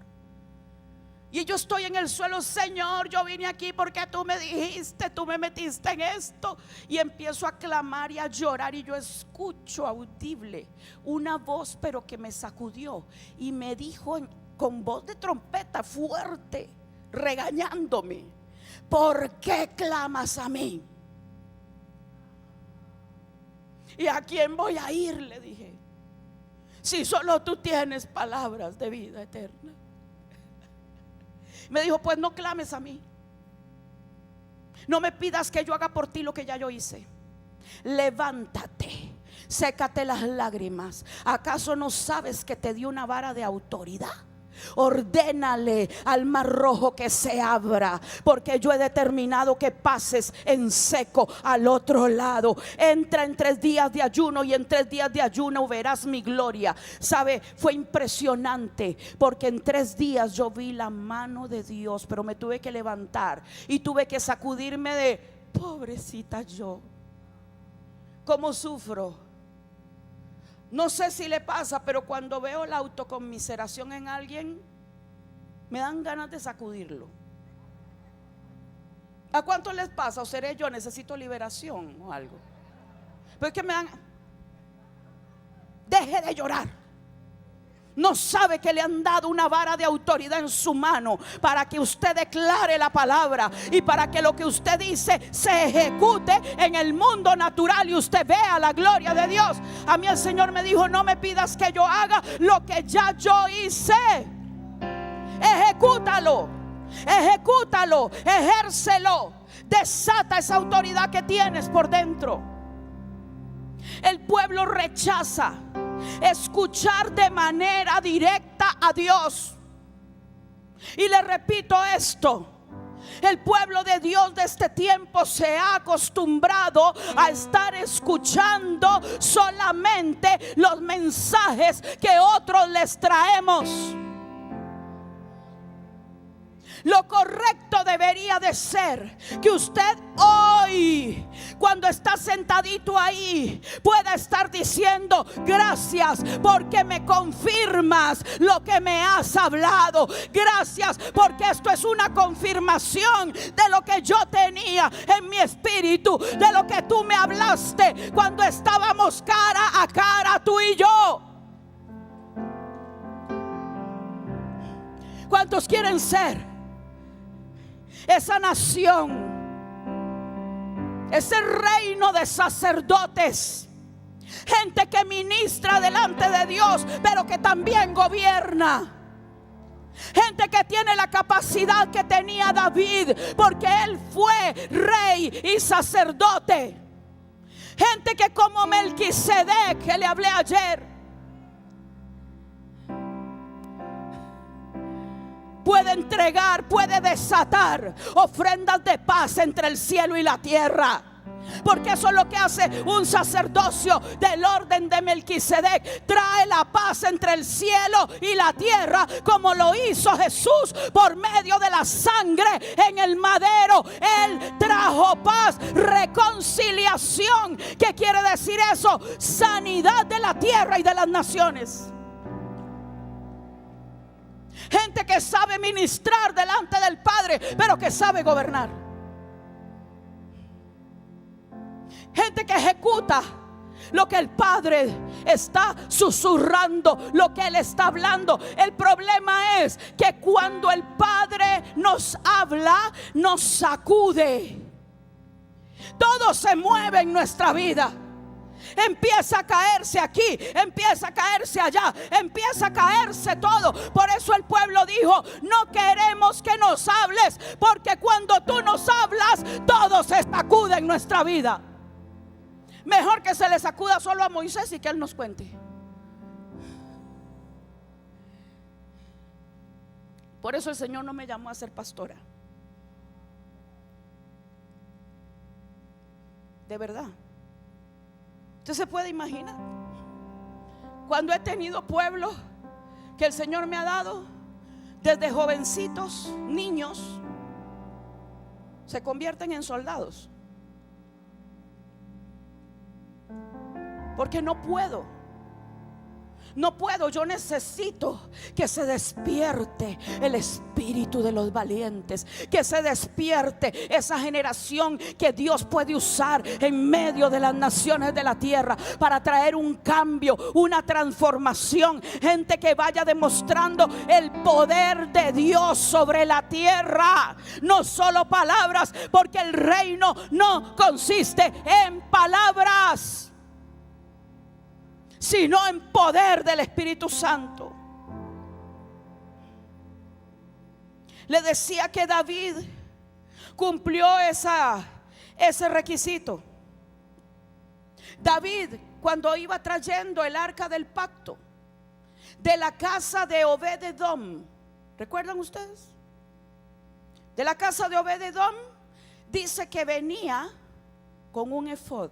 Y yo estoy en el suelo: Señor, yo vine aquí porque tú me dijiste, tú me metiste en esto. Y empiezo a clamar y a llorar, y yo escucho audible una voz, pero que me sacudió y me dijo con voz de trompeta fuerte, regañándome: ¿por qué clamas a mí? ¿Y a quién voy a ir?, le dije, si solo tú tienes palabras de vida eterna. Me dijo: pues no clames a mí, no me pidas que yo haga por ti lo que ya yo hice. Levántate, sécate las lágrimas. ¿Acaso no sabes que te di una vara de autoridad? Ordénale al mar rojo que se abra, porque yo he determinado que pases en seco al otro lado. Entra en 3 días de ayuno, y en 3 días de ayuno verás mi gloria. Sabe, fue impresionante, porque en 3 días yo vi la mano de Dios, pero me tuve que levantar y tuve que sacudirme de: pobrecita yo, ¿cómo sufro? No sé si le pasa, pero cuando veo la autoconmiseración en alguien, me dan ganas de sacudirlo. ¿A cuántos les pasa? ¿O seré yo? Necesito liberación o algo. Pero es que me dan. Deje de llorar. No sabe que le han dado una vara de autoridad en su mano para que usted declare la palabra y para que lo que usted dice se ejecute en el mundo natural y usted vea la gloria de Dios. A mí el Señor me dijo: no me pidas que yo haga lo que ya yo hice. Ejecútalo, ejecútalo, ejércelo. Desata esa autoridad que tienes por dentro. El pueblo rechaza escuchar de manera directa a Dios. Y le repito esto: el pueblo de Dios de este tiempo se ha acostumbrado a estar escuchando solamente los mensajes que otros les traemos. Lo correcto debería de ser que usted hoy, cuando está sentadito ahí, pueda estar diciendo: gracias porque me confirmas lo que me has hablado. Gracias porque esto es una confirmación de lo que yo tenía en mi espíritu, de lo que tú me hablaste cuando estábamos cara a cara, tú y yo. ¿Cuántos quieren ser esa nación, ese reino de sacerdotes, gente que ministra delante de Dios, pero que también gobierna? Gente que tiene la capacidad que tenía David, porque él fue rey y sacerdote. Gente que, como Melquisedec, que le hablé ayer, puede entregar, puede desatar ofrendas de paz entre el cielo y la tierra. Porque eso es lo que hace un sacerdocio del orden de Melquisedec. Trae la paz entre el cielo y la tierra, como lo hizo Jesús por medio de la sangre en el madero. Él trajo paz, reconciliación. ¿Qué quiere decir eso? Sanidad de la tierra y de las naciones. Gente que sabe ministrar delante del Padre, pero que sabe gobernar. Gente que ejecuta lo que el Padre está susurrando, lo que Él está hablando. El problema es que cuando el Padre nos habla, nos sacude. Todo se mueve en nuestra vida. Empieza a caerse aquí, empieza a caerse allá, empieza a caerse todo. Por eso el pueblo dijo: no queremos que nos hables, porque cuando tú nos hablas, todo se sacude en nuestra vida. Mejor que se le sacuda solo a Moisés y que él nos cuente. Por eso el Señor no me llamó a ser pastora. De verdad. Usted se puede imaginar cuando he tenido pueblos que el Señor me ha dado, desde jovencitos, niños, se convierten en soldados. Porque no puedo, yo necesito que se despierte el espíritu de los valientes, que se despierte esa generación que Dios puede usar en medio de las naciones de la tierra para traer un cambio, una transformación, gente que vaya demostrando el poder de Dios sobre la tierra, no solo palabras, porque el reino no consiste en palabras, sino en poder del Espíritu Santo. Le decía que David cumplió ese requisito. David, cuando iba trayendo el arca del pacto de la casa de Obed-edom, ¿recuerdan ustedes? De la casa de Obed-edom, dice que venía con un efod.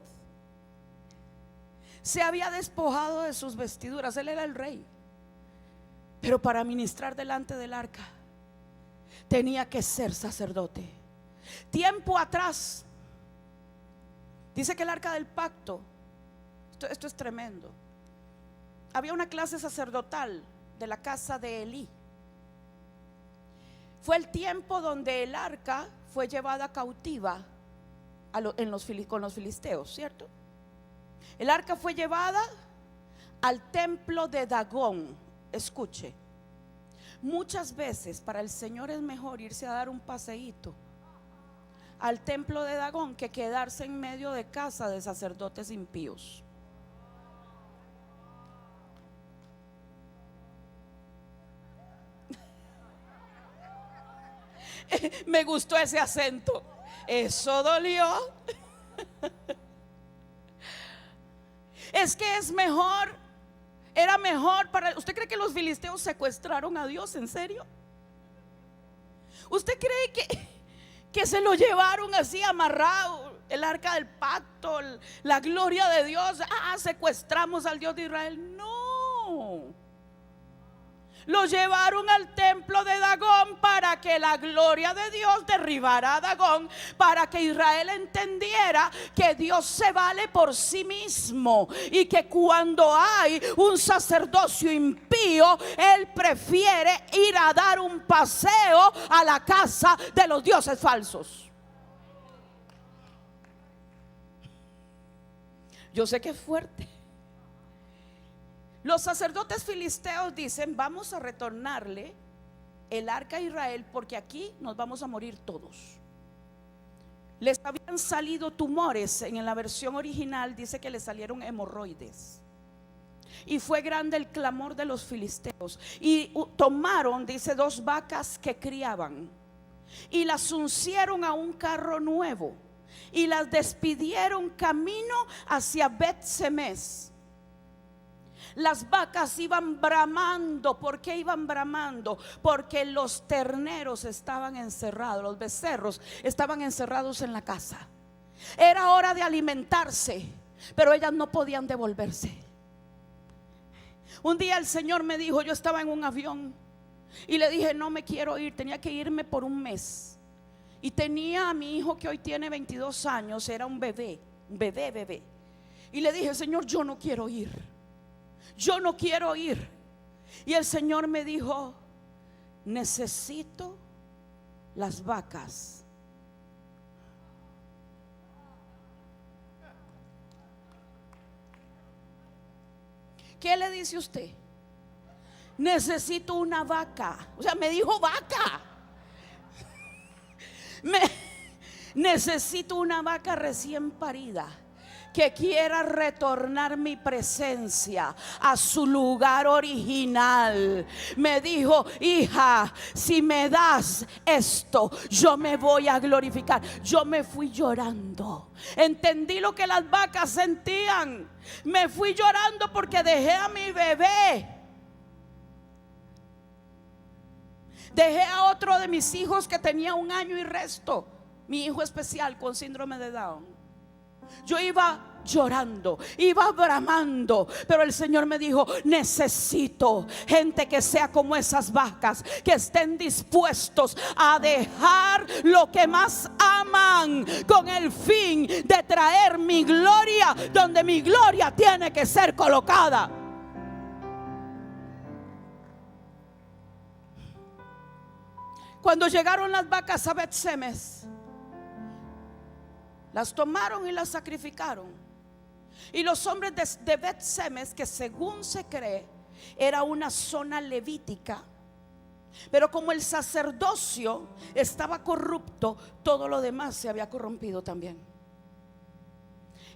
Se había despojado de sus vestiduras, él era el rey, pero para ministrar delante del arca tenía que ser sacerdote. Tiempo atrás, dice que el arca del pacto, esto es tremendo, había una clase sacerdotal de la casa de Elí. Fue el tiempo donde el arca fue llevada cautiva con los filisteos, ¿cierto? El arca fue llevada al templo de Dagón. Escuche, muchas veces para el Señor es mejor irse a dar un paseíto al templo de Dagón que quedarse en medio de casa de sacerdotes impíos. Me gustó ese acento. Eso dolió. Es que era mejor para... ¿Usted cree que los filisteos secuestraron a Dios? ¿En serio? ¿Usted cree que se lo llevaron así amarrado, el arca del pacto, la gloria de Dios? Secuestramos al Dios de Israel. No. Lo llevaron al templo de Dagón para que la gloria de Dios derribara a Dagón, para que Israel entendiera que Dios se vale por sí mismo y que cuando hay un sacerdocio impío, Él prefiere ir a dar un paseo a la casa de los dioses falsos. Yo sé que es fuerte. Los sacerdotes filisteos dicen: vamos a retornarle el arca a Israel porque aquí nos vamos a morir todos. Les habían salido tumores. En la versión original dice que les salieron hemorroides. Y fue grande el clamor de los filisteos. Y tomaron, dice, 2 vacas que criaban y las uncieron a un carro nuevo y las despidieron camino hacia Bet-Semes. Las vacas iban bramando. ¿Por qué iban bramando? Porque los terneros estaban encerrados, los becerros estaban encerrados en la casa. Era hora de alimentarse, pero ellas no podían devolverse. Un día el Señor me dijo, yo estaba en un avión y le dije: no me quiero ir, tenía que irme por un mes. Y tenía a mi hijo que hoy tiene 22 años, era un bebé. Y le dije: Señor, yo no quiero ir. Yo no quiero ir. Y el Señor me dijo: necesito las vacas. ¿Qué le dice usted? Necesito una vaca. O sea, me dijo vaca. Necesito una vaca recién parida que quiera retornar mi presencia a su lugar original. Me dijo: hija, si me das esto, yo me voy a glorificar. Yo me fui llorando. Entendí lo que las vacas sentían. Me fui llorando porque dejé a mi bebé. Dejé a otro de mis hijos que tenía 1 año y resto, mi hijo especial con síndrome de Down. Yo iba llorando, iba bramando, pero el Señor me dijo: necesito gente que sea como esas vacas, que estén dispuestos a dejar lo que más aman con el fin de traer mi gloria donde mi gloria tiene que ser colocada. Cuando llegaron las vacas a Bet-Semes, las tomaron y las sacrificaron. Y los hombres de Bet-Semes, que según se cree era una zona levítica, pero como el sacerdocio estaba corrupto, todo lo demás se había corrompido también.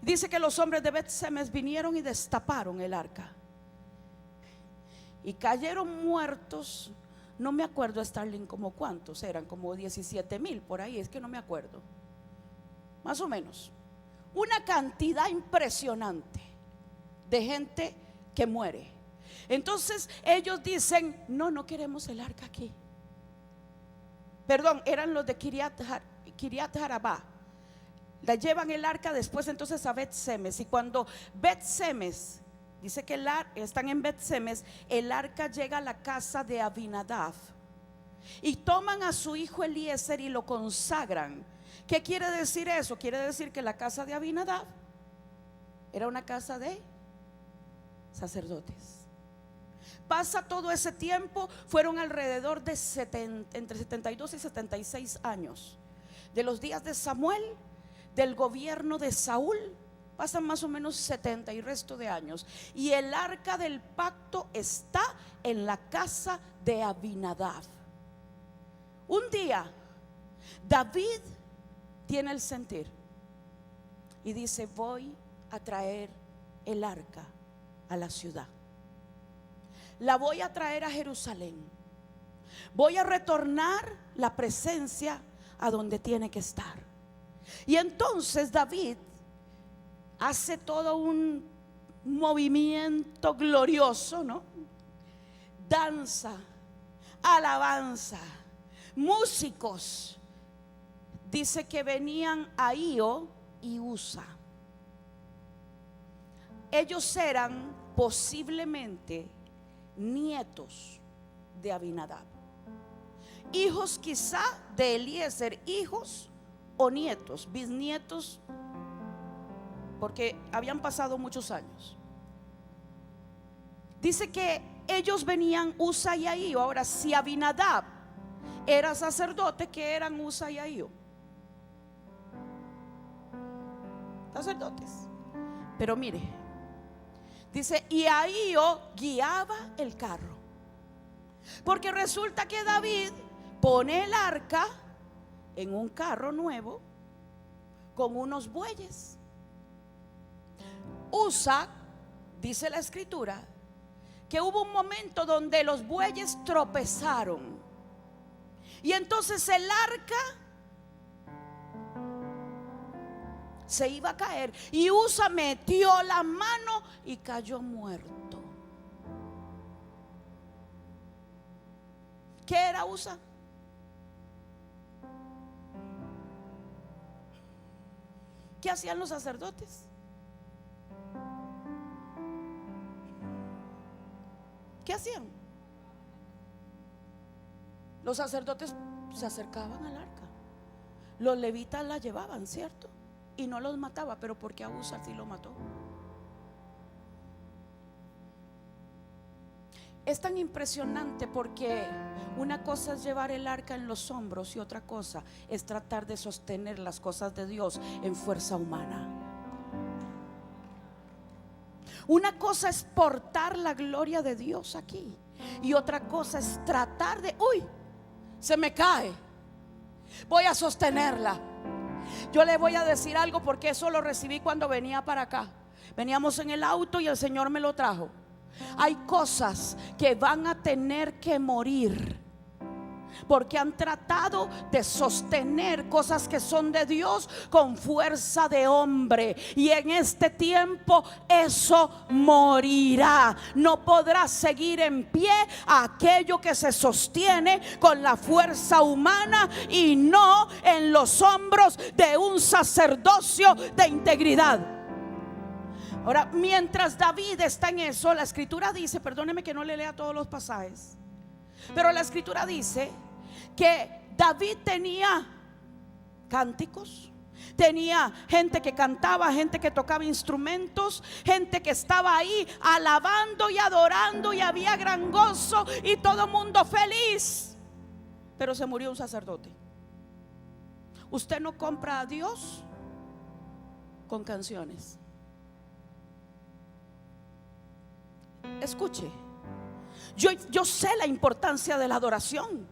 Dice que los hombres de Bet-Semes vinieron y destaparon el arca, y cayeron muertos. No me acuerdo, Starling, como cuántos eran, como 17,000 por ahí, es que no me acuerdo, más o menos. Una cantidad impresionante de gente que muere. Entonces ellos dicen: no queremos el arca aquí. Perdón, eran los de Kiriat Arabá. La llevan el arca después entonces a Bet-Semes. Y cuando Bet-Semes, dice que están en Bet-Semes, el arca llega a la casa de Abinadab, y toman a su hijo Eliezer y lo consagran. ¿Qué quiere decir eso? Quiere decir que la casa de Abinadab era una casa de sacerdotes. Pasa todo ese tiempo, fueron alrededor de entre 72 y 76 años. De los días de Samuel, del gobierno de Saúl, pasan más o menos 70 y resto de años. Y el arca del pacto está en la casa de Abinadab. Un día David tiene el sentir y dice: voy a traer el arca a la ciudad, la voy a traer a Jerusalén, voy a retornar la presencia a donde tiene que estar. Y entonces David hace todo un movimiento glorioso, ¿no? Danza, alabanza, músicos. Dice que venían Ahío y Usa. Ellos eran posiblemente nietos de Abinadab, hijos quizá de Eliezer, hijos o nietos, bisnietos, porque habían pasado muchos años. Dice que ellos venían, Usa y Ahío. Ahora, si Abinadab era sacerdote, ¿qué eran Usa y Ahío? Sacerdotes. Pero mire, dice: y Ahío guiaba el carro, porque resulta que David pone el arca en un carro nuevo con unos bueyes. Usa, dice la escritura, que hubo un momento donde los bueyes tropezaron, y entonces el arca se iba a caer, y Usa metió la mano y cayó muerto. ¿Qué era Usa? ¿Qué hacían los sacerdotes? ¿Qué hacían? Los sacerdotes se acercaban al arca, los levitas la llevaban, ¿cierto? Y no los mataba, pero porque a Usa sí lo mató. Es tan impresionante porque una cosa es llevar el arca en los hombros y otra cosa es tratar de sostener las cosas de Dios en fuerza humana. Una cosa es portar la gloria de Dios aquí, y otra cosa es tratar de, se me cae, voy a sostenerla. Yo le voy a decir algo, porque eso lo recibí cuando venía para acá. Veníamos en el auto y el Señor me lo trajo. Hay cosas que van a tener que morir porque han tratado de sostener cosas que son de Dios con fuerza de hombre. Y en este tiempo eso morirá. No podrá seguir en pie aquello que se sostiene con la fuerza humana y no en los hombros de un sacerdocio de integridad. Ahora, mientras David está en eso, la escritura dice, perdóneme que no le lea todos los pasajes, pero la escritura dice que David tenía cánticos, tenía gente que cantaba, gente que tocaba instrumentos, gente que estaba ahí alabando y adorando, y había gran gozo y todo mundo feliz. Pero se murió un sacerdote. Usted no compra a Dios con canciones. Escuche, yo sé la importancia de la adoración,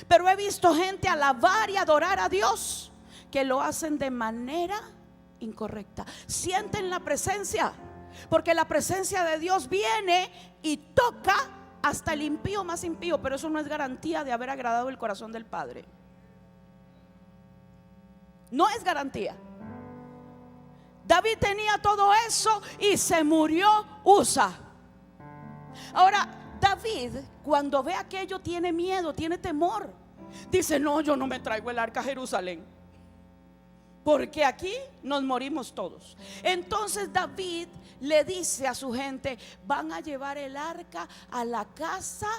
pero he visto gente alabar y adorar a Dios que lo hacen de manera incorrecta. Sienten la presencia, porque la presencia de Dios viene y toca hasta el impío más impío, pero eso no es garantía de haber agradado el corazón del Padre. No es garantía. David tenía todo eso y se murió Usa. Ahora, David, cuando ve aquello, tiene miedo, tiene temor. Dice: no, yo no me traigo el arca a Jerusalén, porque aquí nos morimos todos. Entonces David le dice a su gente: van a llevar el arca a la casa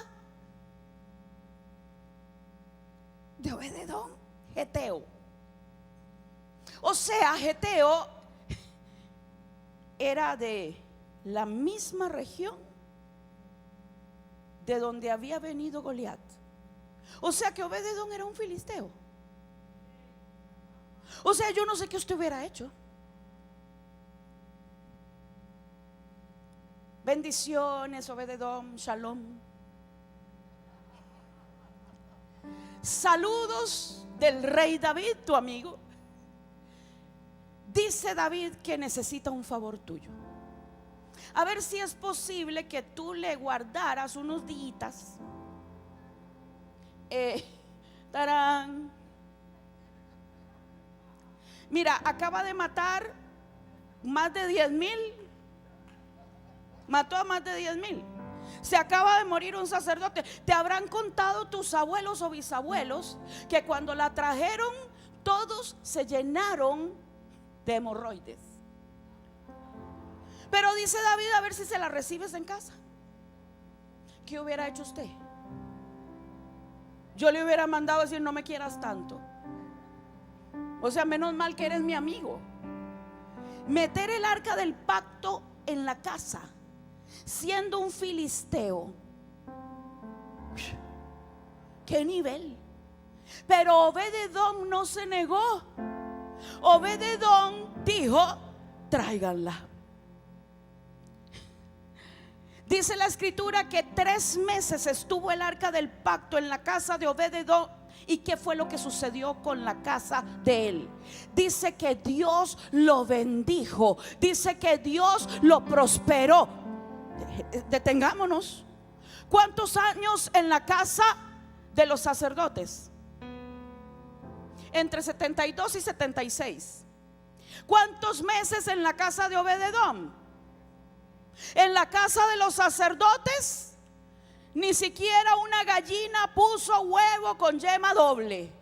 de Obed-edom, Geteo. O sea, Geteo era de la misma región de donde había venido Goliat. O sea que Obed-edom era un filisteo. O sea, yo no sé qué usted hubiera hecho. Bendiciones, Obed-edom, shalom. Saludos del rey David, tu amigo. Dice David que necesita un favor tuyo. A ver si es posible que tú le guardaras unos días. Tarán. Mira, acaba de matar más de 10,000. Mató a más de 10,000. Se acaba de morir un sacerdote. Te habrán contado tus abuelos o bisabuelos que cuando la trajeron, todos se llenaron de hemorroides. Pero dice David: a ver si se la recibes en casa. ¿Qué hubiera hecho usted? Yo le hubiera mandado a decir: no me quieras tanto. O sea, menos mal que eres mi amigo. Meter el arca del pacto en la casa, siendo un filisteo. ¿Qué nivel? Pero Obed-edom no se negó. Obed-edom dijo: tráiganla. Dice la escritura que 3 meses estuvo el arca del pacto en la casa de Obed-edom. ¿Y qué fue lo que sucedió con la casa de él? Dice que Dios lo bendijo. Dice que Dios lo prosperó. Detengámonos. ¿Cuántos años en la casa de los sacerdotes? Entre 72 y 76. ¿Cuántos meses en la casa de Obed-edom? En la casa de los sacerdotes ni siquiera una gallina puso huevo con yema doble.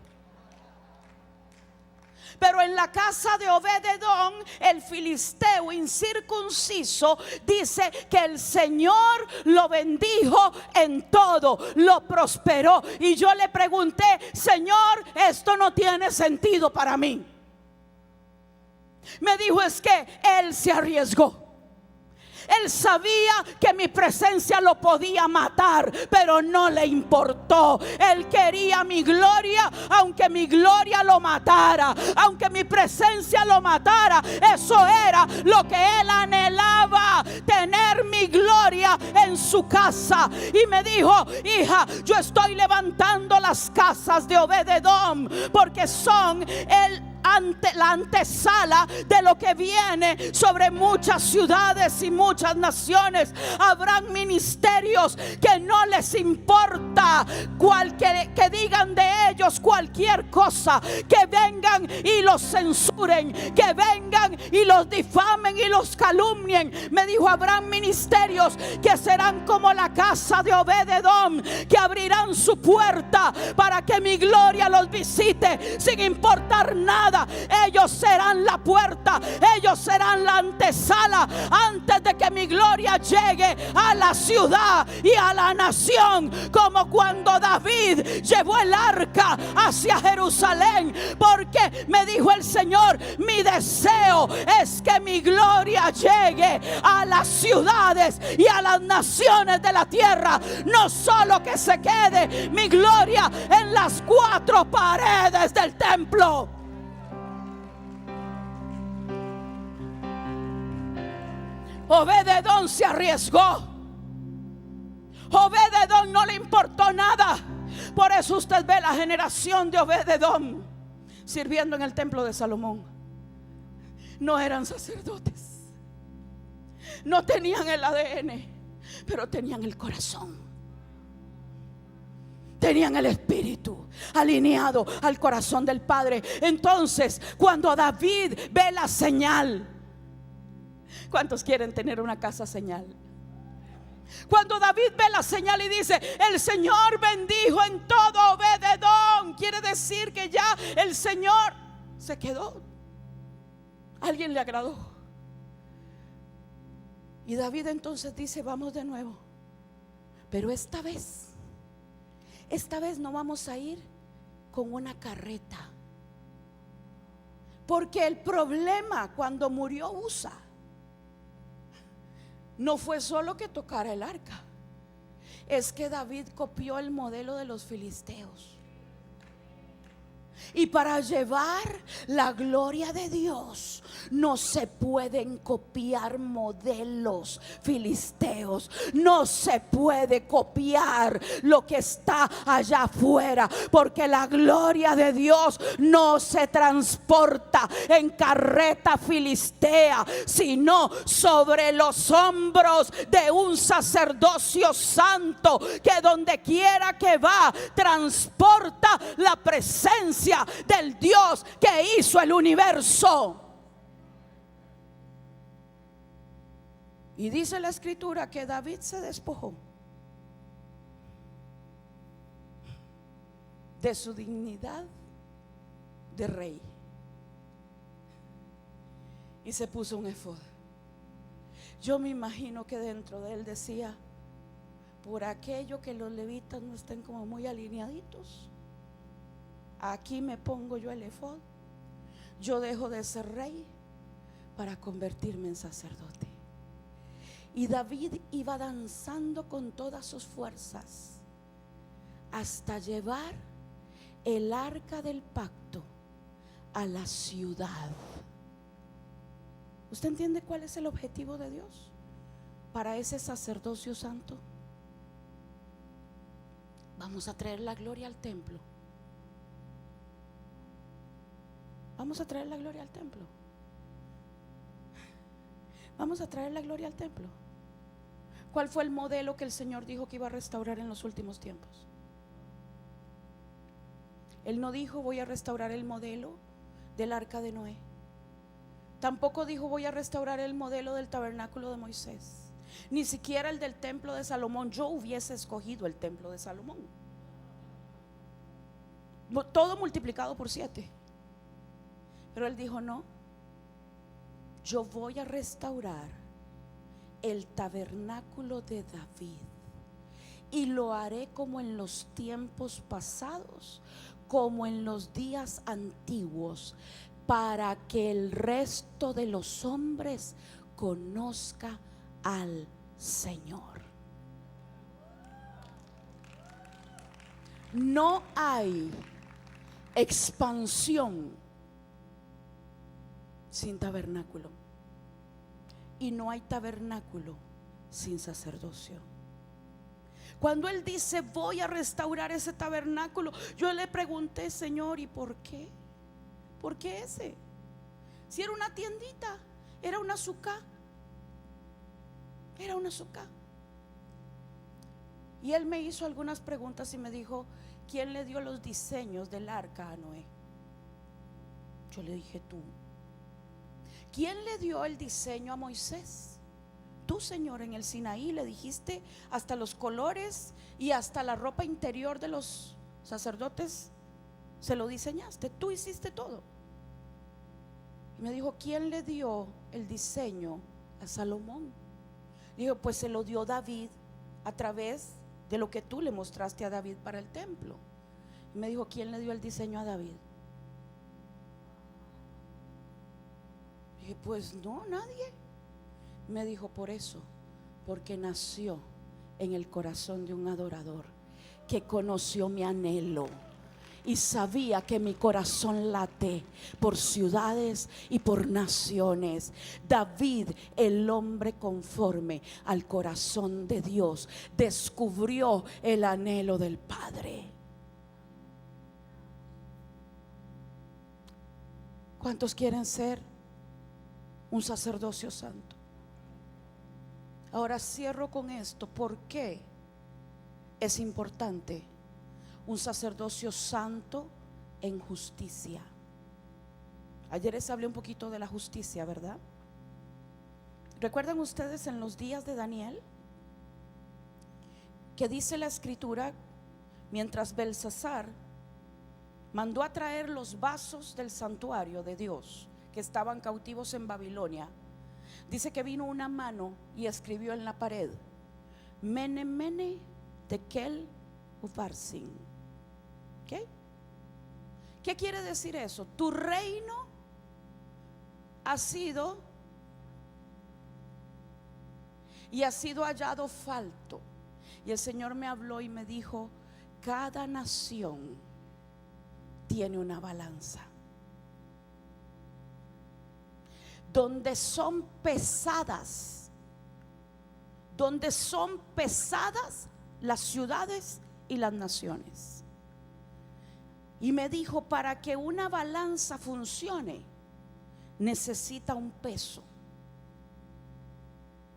Pero en la casa de Obed-edom, el filisteo incircunciso, dice que el Señor lo bendijo en todo, lo prosperó. Y yo le pregunté: Señor, esto no tiene sentido para mí. Me dijo: es que él se arriesgó. Él sabía que mi presencia lo podía matar, pero no le importó. Él quería mi gloria, aunque mi gloria lo matara, aunque mi presencia lo matara. Eso era lo que él anhelaba, tener mi gloria en su casa. Y me dijo: hija, yo estoy levantando las casas de Obed-edom, porque son el la antesala de lo que viene sobre muchas ciudades y muchas naciones. Habrán ministerios que no les importa que digan de ellos cualquier cosa, que vengan y los censuren, que vengan y los difamen y los calumnien. Me dijo, habrán ministerios que serán como la casa de Obed-Edom, que abrirán su puerta para que mi gloria los visite sin importar nada. Ellos serán la puerta, ellos serán la antesala antes de que mi gloria llegue a la ciudad y a la nación, como cuando David llevó el arca hacia Jerusalén. Porque me dijo el Señor, mi deseo es que mi gloria llegue a las ciudades y a las naciones de la tierra, no solo que se quede mi gloria en las 4 paredes del templo. Obed-Edom se arriesgó. Obed-Edom no le importó nada. Por eso usted ve la generación de Obed-Edom sirviendo en el templo de Salomón. No eran sacerdotes, no tenían el ADN, pero tenían el corazón, tenían el espíritu alineado al corazón del Padre. Entonces, cuando David ve la señal, ¿cuántos quieren tener una casa señal? Cuando David ve la señal y dice, el Señor bendijo en todo Obed-Edom, quiere decir que ya el Señor se quedó. Alguien le agradó. Y David entonces dice, vamos de nuevo, pero esta vez no vamos a ir con una carreta, porque el problema cuando murió Usa no fue solo que tocara el arca, es que David copió el modelo de los filisteos. Y para llevar la gloria de Dios no se pueden copiar modelos filisteos, no se puede copiar lo que está allá afuera, porque la gloria de Dios no se transporta en carreta filistea, sino sobre los hombros de un sacerdocio santo, que donde quiera que va transporta la presencia del Dios que hizo el universo. Y dice la escritura que David se despojó de su dignidad de rey y se puso un efod. Yo me imagino que dentro de él decía, por aquello que los levitas no estén como muy alineaditos, aquí me pongo yo el efod. Yo dejo de ser rey para convertirme en sacerdote. Y David iba danzando con todas sus fuerzas hasta llevar el arca del pacto a la ciudad. ¿Usted entiende cuál es el objetivo de Dios para ese sacerdocio santo? Vamos a traer la gloria al templo. Vamos a traer la gloria al templo. Vamos a traer la gloria al templo. ¿Cuál fue el modelo que el Señor dijo que iba a restaurar en los últimos tiempos? Él no dijo, voy a restaurar el modelo del arca de Noé. Tampoco dijo, voy a restaurar el modelo del tabernáculo de Moisés. Ni siquiera el del templo de Salomón. Yo hubiese escogido el templo de Salomón, todo multiplicado por 7. Pero él dijo, no, yo voy a restaurar el tabernáculo de David y lo haré como en los tiempos pasados, como en los días antiguos, para que el resto de los hombres conozca al Señor. No hay expansión sin tabernáculo, y no hay tabernáculo sin sacerdocio. Cuando él dice, voy a restaurar ese tabernáculo, yo le pregunté, Señor, ¿y por qué? ¿por qué ese? Si era una tiendita, era una sucá. Era una sucá. Y él me hizo algunas preguntas y me dijo: ¿quién le dio los diseños del arca a Noé? Yo le dije: tú. ¿Quién le dio el diseño a Moisés? Tú, Señor, en el Sinaí le dijiste hasta los colores y hasta la ropa interior de los sacerdotes, se lo diseñaste, tú hiciste todo. Y me dijo: ¿quién le dio el diseño a Salomón? Dijo: pues se lo dio David a través de lo que tú le mostraste a David para el templo. Y me dijo: ¿quién le dio el diseño a David? Dije: pues no, nadie. Me dijo: por eso, porque nació en el corazón de un adorador que conoció mi anhelo y sabía que mi corazón late por ciudades y por naciones. David, el hombre conforme al corazón de Dios, descubrió el anhelo del Padre. ¿Cuántos quieren ser un sacerdocio santo? Ahora cierro con esto. ¿Por qué es importante un sacerdocio santo en justicia? Ayer les hablé un poquito de la justicia, ¿verdad? ¿Recuerdan ustedes en los días de Daniel que dice la escritura, mientras Belsasar mandó a traer los vasos del santuario de Dios que estaban cautivos en Babilonia? Dice que vino una mano y escribió en la pared: Mene, Mene, Tekel, Uparsin. ¿Qué? ¿Qué quiere decir eso? Tu reino ha sido hallado falto. Y el Señor me habló y me dijo: cada nación tiene una balanza donde son pesadas las ciudades y las naciones. Y me dijo: para que una balanza funcione necesita un peso.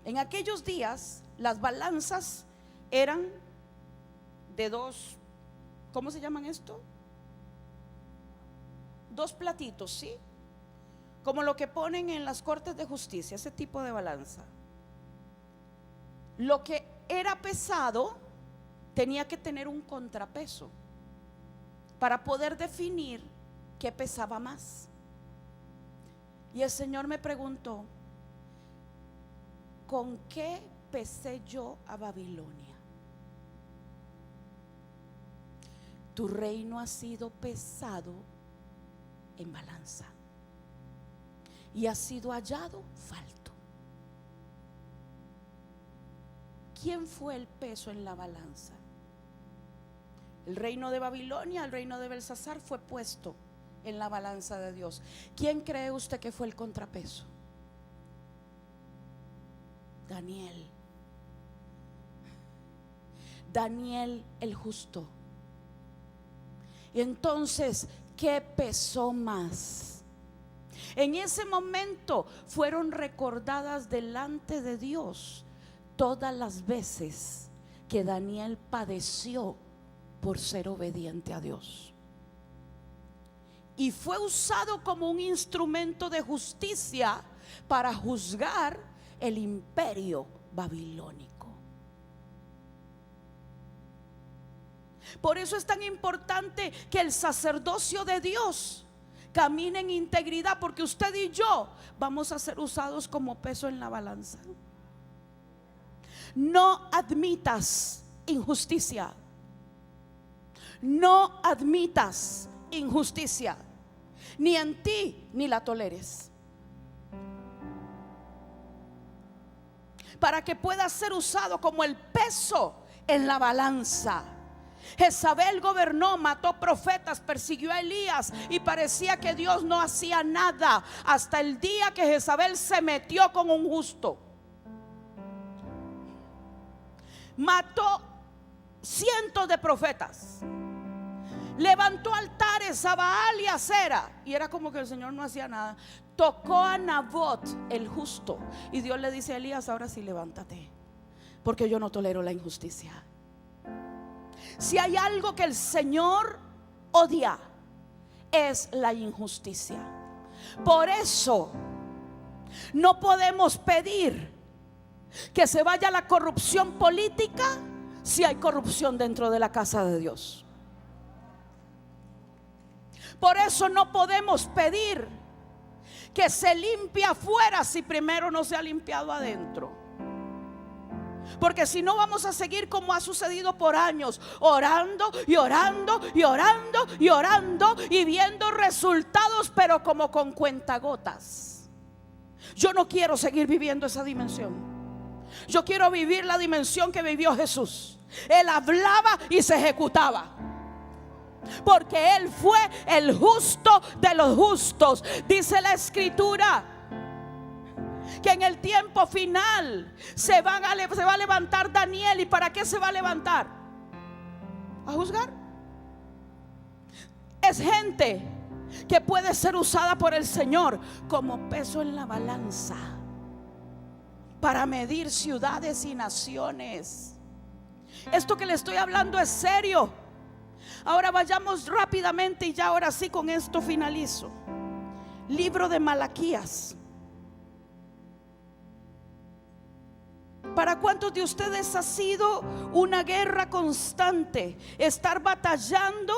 En aquellos días las balanzas eran de dos, ¿cómo se llaman esto? Dos platitos, ¿sí? Como lo que ponen en las cortes de justicia, ese tipo de balanza. Lo que era pesado tenía que tener un contrapeso para poder definir qué pesaba más. Y el Señor me preguntó: ¿con qué pesé yo a Babilonia? Tu reino ha sido pesado en balanza y ha sido hallado falto. ¿Quién fue el peso en la balanza? El reino de Babilonia, el reino de Belsasar fue puesto en la balanza de Dios. ¿Quién cree usted que fue el contrapeso? Daniel. Daniel el justo. Y entonces, ¿qué pesó más? En ese momento fueron recordadas delante de Dios todas las veces que Daniel padeció por ser obediente a Dios. Y fue usado como un instrumento de justicia para juzgar el imperio babilónico. Por eso es tan importante que el sacerdocio de Dios camine en integridad, porque usted y yo vamos a ser usados como peso en la balanza. No admitas injusticia. No admitas injusticia, ni en ti ni la toleres, para que pueda ser usado como el peso en la balanza. Jezabel gobernó, mató profetas, persiguió a Elías y parecía que Dios no hacía nada, hasta el día que Jezabel se metió con un justo. Mató cientos de profetas. levantó altares a Baal y a Acera, y era como que el Señor no hacía nada. Tocó a Nabot el justo, y Dios le dice a Elías: ahora sí, levántate, porque yo no tolero la injusticia. Si hay algo que el Señor odia, es la injusticia. Por eso no podemos pedir que se vaya la corrupción política si hay corrupción dentro de la casa de Dios. Por eso no podemos pedir que se limpie afuera si primero no se ha limpiado adentro. Porque si no, vamos a seguir como ha sucedido por años, orando y orando y orando y orando y viendo resultados, pero como con cuentagotas. Yo no quiero seguir viviendo esa dimensión. Yo quiero vivir la dimensión que vivió Jesús. Él hablaba y se ejecutaba, porque Él fue el justo de los justos. Dice la Escritura que en el tiempo final se va a levantar Daniel. ¿Y para qué se va a levantar? A juzgar. Es gente que puede ser usada por el Señor como peso en la balanza para medir ciudades y naciones. Esto que le estoy hablando es serio. Ahora vayamos rápidamente, y ya ahora sí con esto finalizo. Libro de Malaquías. ¿Para cuántos de ustedes ha sido una guerra constante estar batallando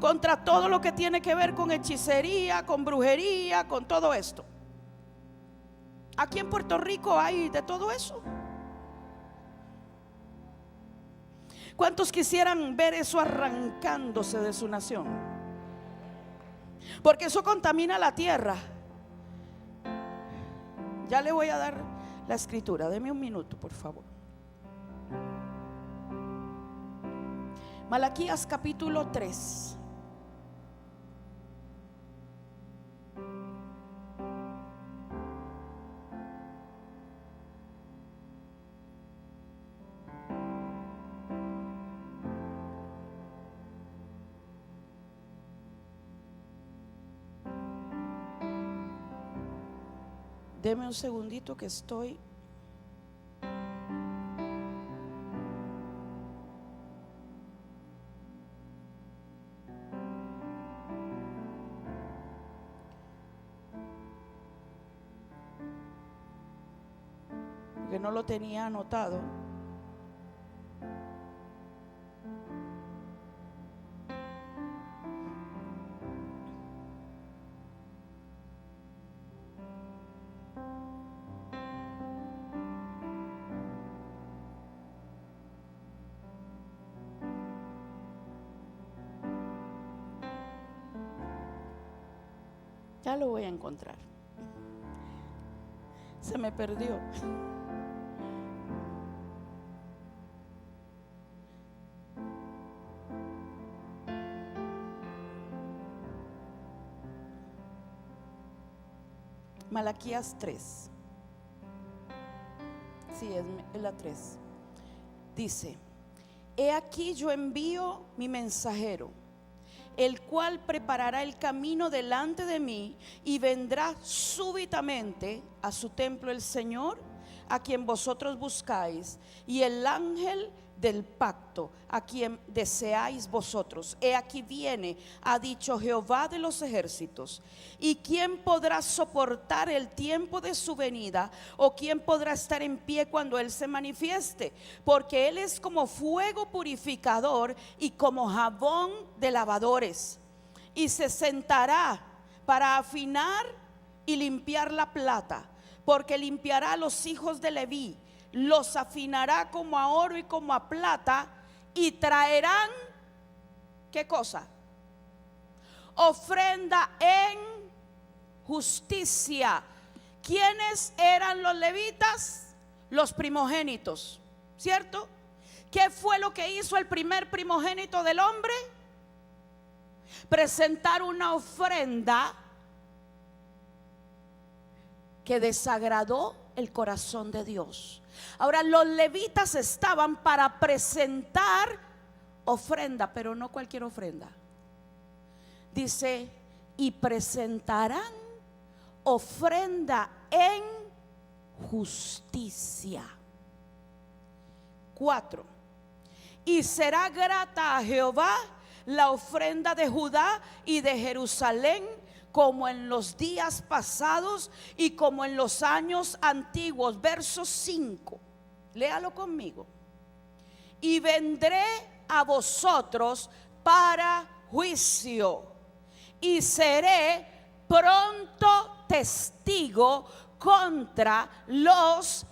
contra todo lo que tiene que ver con hechicería, con brujería, con todo esto? Aquí en Puerto Rico hay de todo eso. ¿Cuántos quisieran ver eso arrancándose de su nación? Porque eso contamina la tierra. Ya le voy a dar la escritura, deme un minuto, por favor. Malaquías capítulo 3. Deme un segundito que estoy. Porque no lo tenía anotado. Ya lo voy a encontrar. Se me perdió. Malaquías 3. Sí, es la 3. Dice: he aquí yo envío mi mensajero, el cual preparará el camino delante de mí, y vendrá súbitamente a su templo el Señor, a quien vosotros buscáis, y el ángel del pacto, a quien deseáis vosotros. He aquí viene, ha dicho Jehová de los ejércitos. ¿Y quién podrá soportar el tiempo de su venida? ¿O quién podrá estar en pie cuando Él se manifieste? Porque Él es como fuego purificador y como jabón de lavadores. Y se sentará para afinar y limpiar la plata, porque limpiará a los hijos de Leví, los afinará como a oro y como a plata, y traerán, ¿qué cosa? Ofrenda en justicia. ¿Quiénes eran los levitas? Los primogénitos, ¿cierto? ¿Qué fue lo que hizo el primer primogénito del hombre? Presentar una ofrenda que desagradó el corazón de Dios. Ahora, los levitas estaban para presentar ofrenda, pero no cualquier ofrenda. Dice, y presentarán ofrenda en justicia. 4. Y será grata a Jehová la ofrenda de Judá y de Jerusalén, como en los días pasados y como en los años antiguos. Verso 5, léalo conmigo. Y vendré a vosotros para juicio, y seré pronto testigo contra los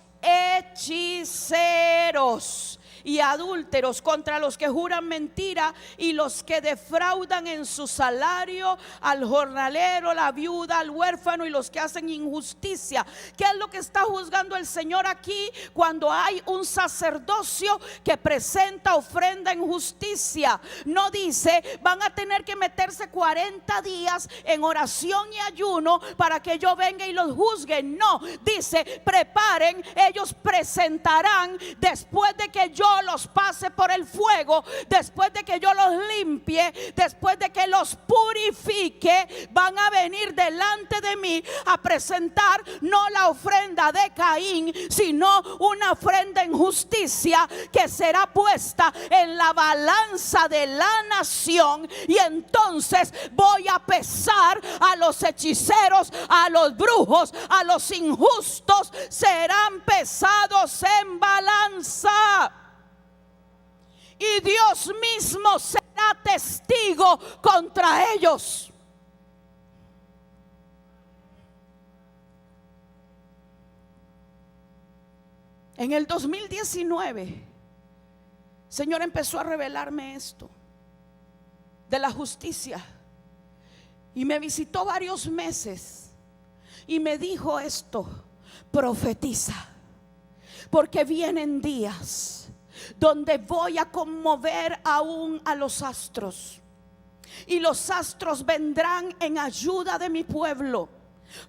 hechiceros y adúlteros, contra los que juran mentira y los que defraudan en su salario al jornalero, la viuda, al huérfano y los que hacen injusticia. ¿Qué es lo que está juzgando el Señor aquí? Cuando hay un sacerdocio que presenta ofrenda en justicia. No dice, van a tener que meterse 40 días en oración y ayuno para que yo venga y los juzgue. No, dice, preparen, ellos presentarán, después de que yo los pase por el fuego, después de que yo los limpie, después de que los purifique, van a venir delante de mí a presentar no la ofrenda de Caín, sino una ofrenda en justicia que será puesta en la balanza de la nación. Y entonces voy a pesar a los hechiceros, a los brujos, a los injustos, serán pesados en balanza. Y Dios mismo será testigo contra ellos. En el 2019, Señor empezó a revelarme esto de la justicia. Y me visitó varios meses y me dijo esto: profetiza, porque vienen días donde voy a conmover aún a los astros, y los astros vendrán en ayuda de mi pueblo,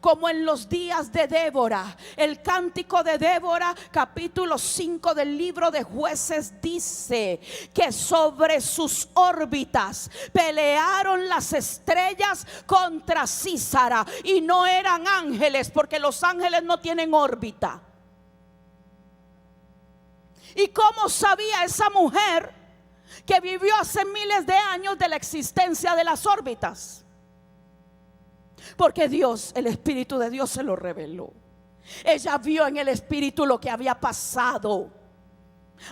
como en los días de Débora. El cántico de Débora, capítulo 5 del libro de Jueces, dice que sobre sus órbitas pelearon las estrellas contra Sísara, y no eran ángeles, porque los ángeles no tienen órbita. ¿Y cómo sabía esa mujer que vivió hace miles de años de la existencia de las órbitas? Porque Dios, el Espíritu de Dios, se lo reveló. Ella vio en el Espíritu lo que había pasado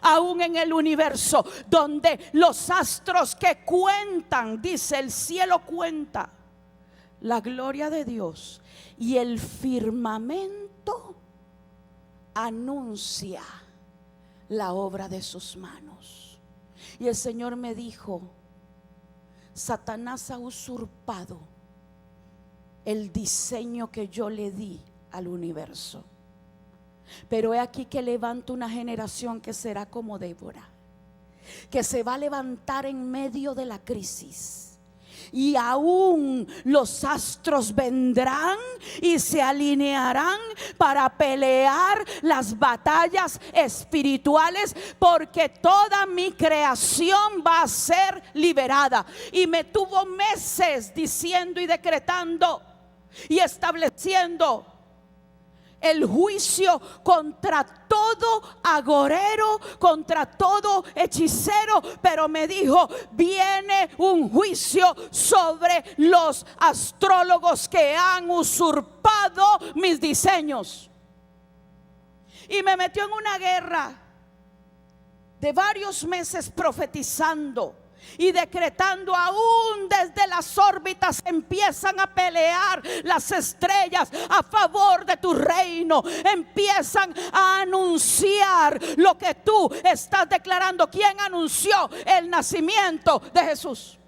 aún en el universo, donde los astros que cuentan, dice, el cielo cuenta la gloria de Dios, y el firmamento anuncia la obra de sus manos. Y el Señor me dijo: Satanás ha usurpado el diseño que yo le di al universo, pero he aquí que levanto una generación que será como Débora, que se va a levantar en medio de la crisis. Y aún los astros vendrán y se alinearán para pelear las batallas espirituales, porque toda mi creación va a ser liberada. Y me tuvo meses diciendo y decretando y estableciendo el juicio contra todo agorero, contra todo hechicero. Pero me dijo: viene un juicio sobre los astrólogos que han usurpado mis diseños. Y me metió en una guerra de varios meses profetizando y decretando. Aún desde las órbitas empiezan a pelear las estrellas a favor de tu reino. Empiezan a anunciar lo que tú estás declarando. ¿Quién anunció el nacimiento de Jesús?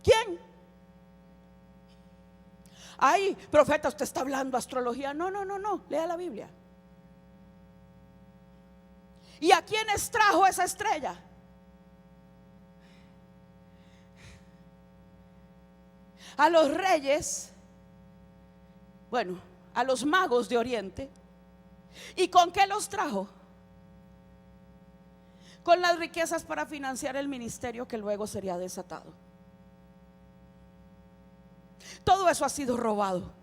¿Quién? Ay, profeta, usted está hablando astrología. No, lea la Biblia. ¿Y a quiénes trajo esa estrella? A los reyes, bueno, a los magos de Oriente. ¿Y con qué los trajo? con las riquezas para financiar el ministerio que luego sería desatado. Todo eso ha sido robado.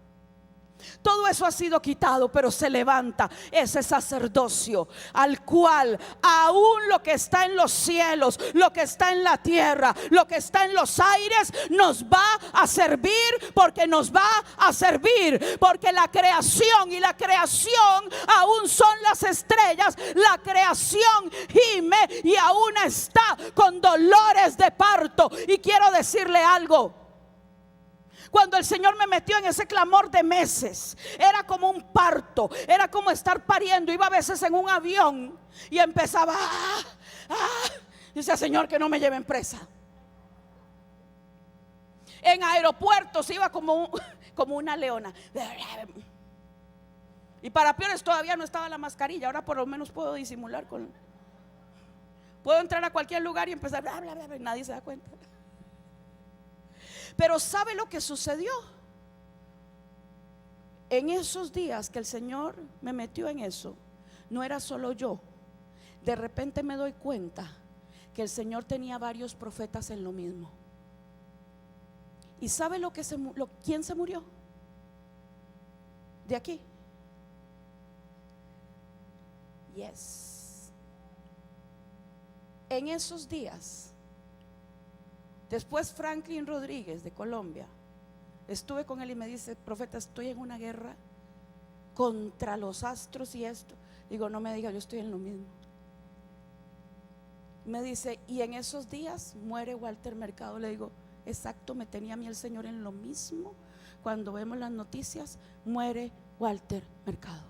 Todo eso ha sido quitado, pero se levanta ese sacerdocio al cual aún lo que está en los cielos, lo que está en la tierra, lo que está en los aires, nos va a servir, porque nos va a servir, porque la creación y la creación aún son las estrellas. La creación gime y aún está con dolores de parto. Y quiero decirle algo: cuando el Señor me metió en ese clamor de meses, era como un parto, era como estar pariendo. Iba a veces en un avión y empezaba y decía: Señor, que no me lleven presa. En aeropuertos iba como una leona. Y para peores, todavía no estaba la mascarilla. Ahora por lo menos puedo disimular puedo entrar a cualquier lugar y empezar bla, bla, bla, bla, y nadie se da cuenta. Pero ¿sabe lo que sucedió? En esos días que el Señor me metió en eso, no era solo yo. De repente me doy cuenta que el Señor tenía varios profetas en lo mismo. ¿Y sabe quién se murió? De aquí. Yes. En esos días, después Franklin Rodríguez de Colombia, estuve con él y me dice: profeta, estoy en una guerra contra los astros y esto. Digo: no me diga, yo estoy en lo mismo. Me dice: y en esos días muere Walter Mercado. Le digo: exacto, me tenía a mí el Señor en lo mismo. Cuando vemos las noticias, muere Walter Mercado.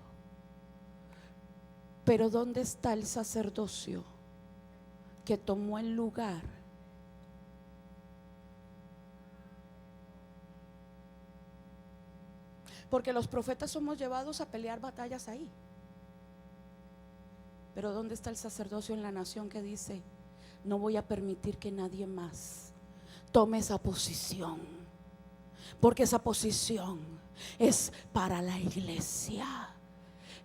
Pero ¿dónde está el sacerdocio que tomó el lugar? Porque los profetas somos llevados a pelear batallas ahí. Pero ¿dónde está el sacerdocio en la nación que dice: no voy a permitir que nadie más tome esa posición? Porque esa posición es para la iglesia.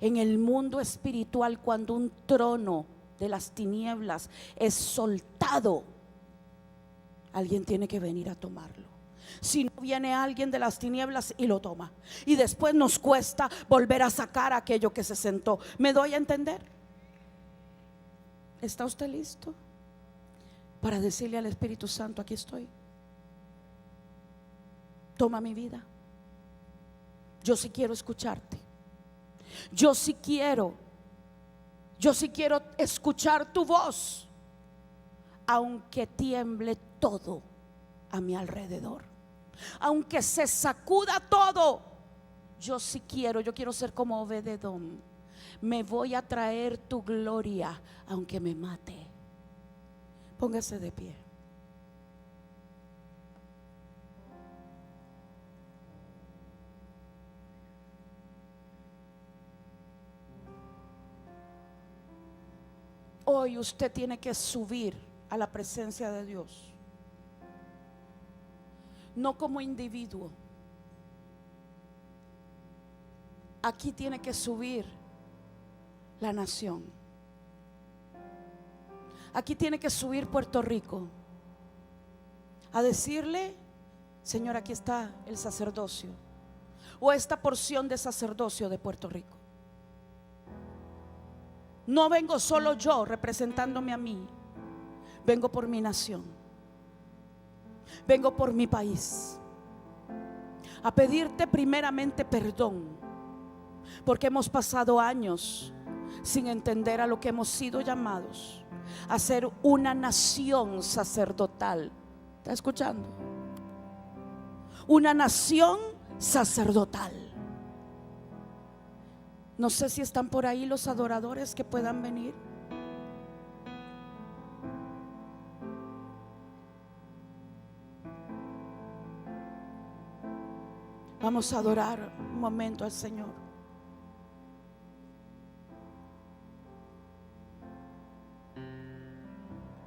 En el mundo espiritual, cuando un trono de las tinieblas es soltado, alguien tiene que venir a tomarlo. Si no viene alguien de las tinieblas y lo toma, y después nos cuesta volver a sacar aquello que se sentó. ¿Me doy a entender? ¿Está usted listo para decirle al Espíritu Santo: aquí estoy, toma mi vida? Yo sí quiero escucharte. Yo sí quiero escuchar tu voz, aunque tiemble todo a mi alrededor, aunque se sacuda todo. Yo quiero ser como Obed-Edom. Me voy a traer tu gloria aunque me mate. Póngase de pie. Hoy usted tiene que subir a la presencia de Dios, no como individuo. Aquí tiene que subir la nación. Aquí tiene que subir Puerto Rico a decirle: Señor, aquí está el sacerdocio, o esta porción de sacerdocio de Puerto Rico. No vengo solo yo representándome a mí, vengo por mi nación, vengo por mi país, a pedirte primeramente perdón, porque hemos pasado años sin entender a lo que hemos sido llamados, a ser una nación sacerdotal. ¿Está escuchando? Una nación sacerdotal. No sé si están por ahí los adoradores que puedan venir. Vamos a adorar un momento al Señor.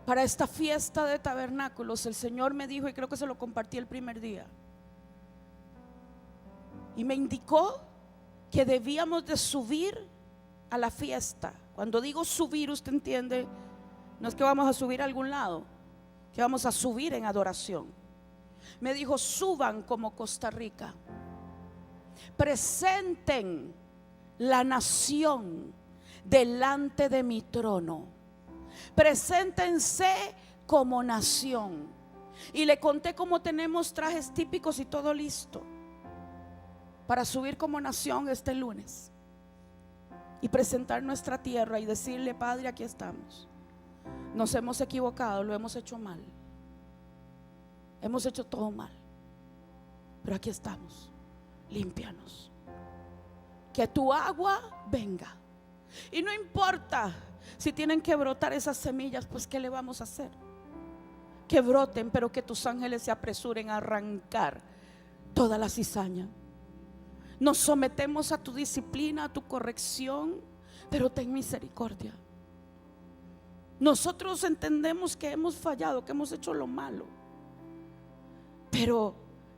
Para esta fiesta de tabernáculos, el Señor me dijo, y creo que se lo compartí el primer día, y me indicó que debíamos de subir a la fiesta. Cuando digo subir, usted entiende No es que vamos a subir a algún lado, que vamos a subir en adoración. Me dijo: suban como Costa Rica, presenten la nación delante de mi trono, preséntense como nación. Y le conté cómo tenemos trajes típicos y todo listo para subir como nación este lunes y presentar nuestra tierra y decirle: Padre, aquí estamos. Nos hemos equivocado, lo hemos hecho mal, hemos hecho todo mal, pero aquí estamos, límpianos, que tu agua venga. Y no importa si tienen que brotar esas semillas, pues ¿qué le vamos a hacer? Que broten, pero que tus ángeles se apresuren a arrancar toda la cizaña. Nos sometemos a tu disciplina, a tu corrección, pero ten misericordia. Nosotros entendemos que hemos fallado, que hemos hecho lo malo, pero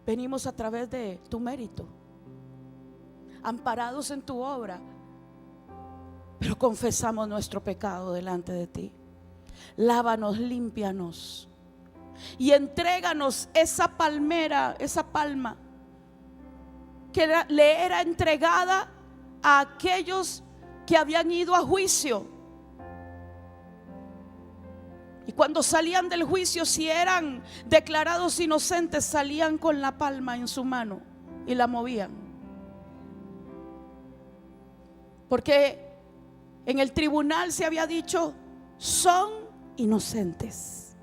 venimos a través de tu mérito, amparados en tu obra, pero confesamos nuestro pecado delante de ti. Lávanos, límpianos y entréganos esa palmera, esa palma que le era entregada a aquellos que habían ido a juicio. Y cuando salían del juicio, si eran declarados inocentes, salían con la palma en su mano y la movían. Porque en el tribunal se había dicho: son inocentes.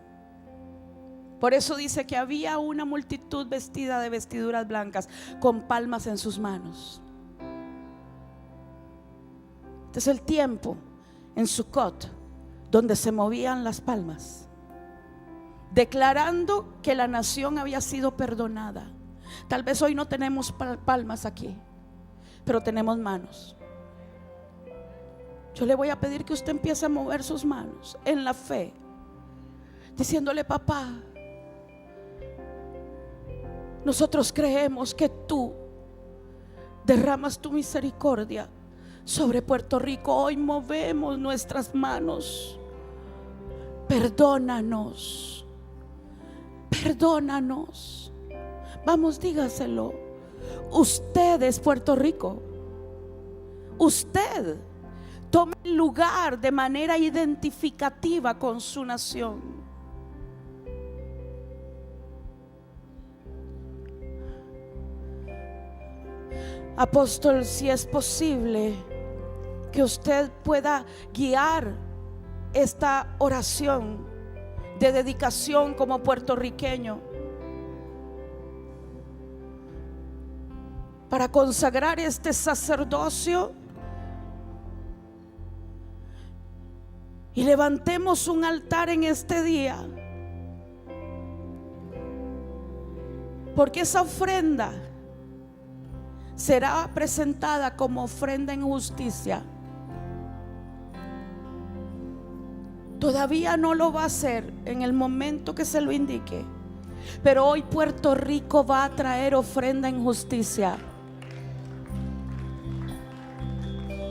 Por eso dice que había una multitud vestida de vestiduras blancas, con palmas en sus manos. Este es el tiempo en Sucot donde se movían las palmas, declarando que la nación había sido perdonada. Tal vez hoy no tenemos palmas aquí, pero tenemos manos. Yo le voy a pedir que usted empiece a mover sus manos en la fe, diciéndole: papá, nosotros creemos que tú derramas tu misericordia sobre Puerto Rico. Hoy movemos nuestras manos. Perdónanos, perdónanos. Vamos, dígaselo. Usted es Puerto Rico. Usted tome el lugar de manera identificativa con su nación. Apóstol, si es posible que usted pueda guiar esta oración de dedicación como puertorriqueño, para consagrar este sacerdocio, y levantemos un altar en este día, porque esa ofrenda será presentada como ofrenda en justicia. Todavía no lo va a hacer en el momento que se lo indique, pero hoy Puerto Rico va a traer ofrenda en justicia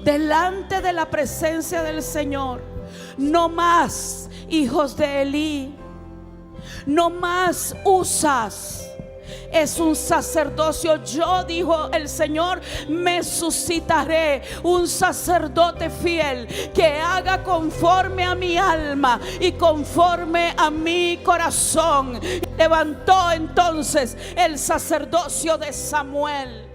delante de la presencia del Señor. No más hijos de Elí, no más Usas. Es un sacerdocio. Yo, dijo el Señor, me suscitaré un sacerdote fiel que haga conforme a mi alma y conforme a mi corazón. Levantó entonces el sacerdocio de Samuel.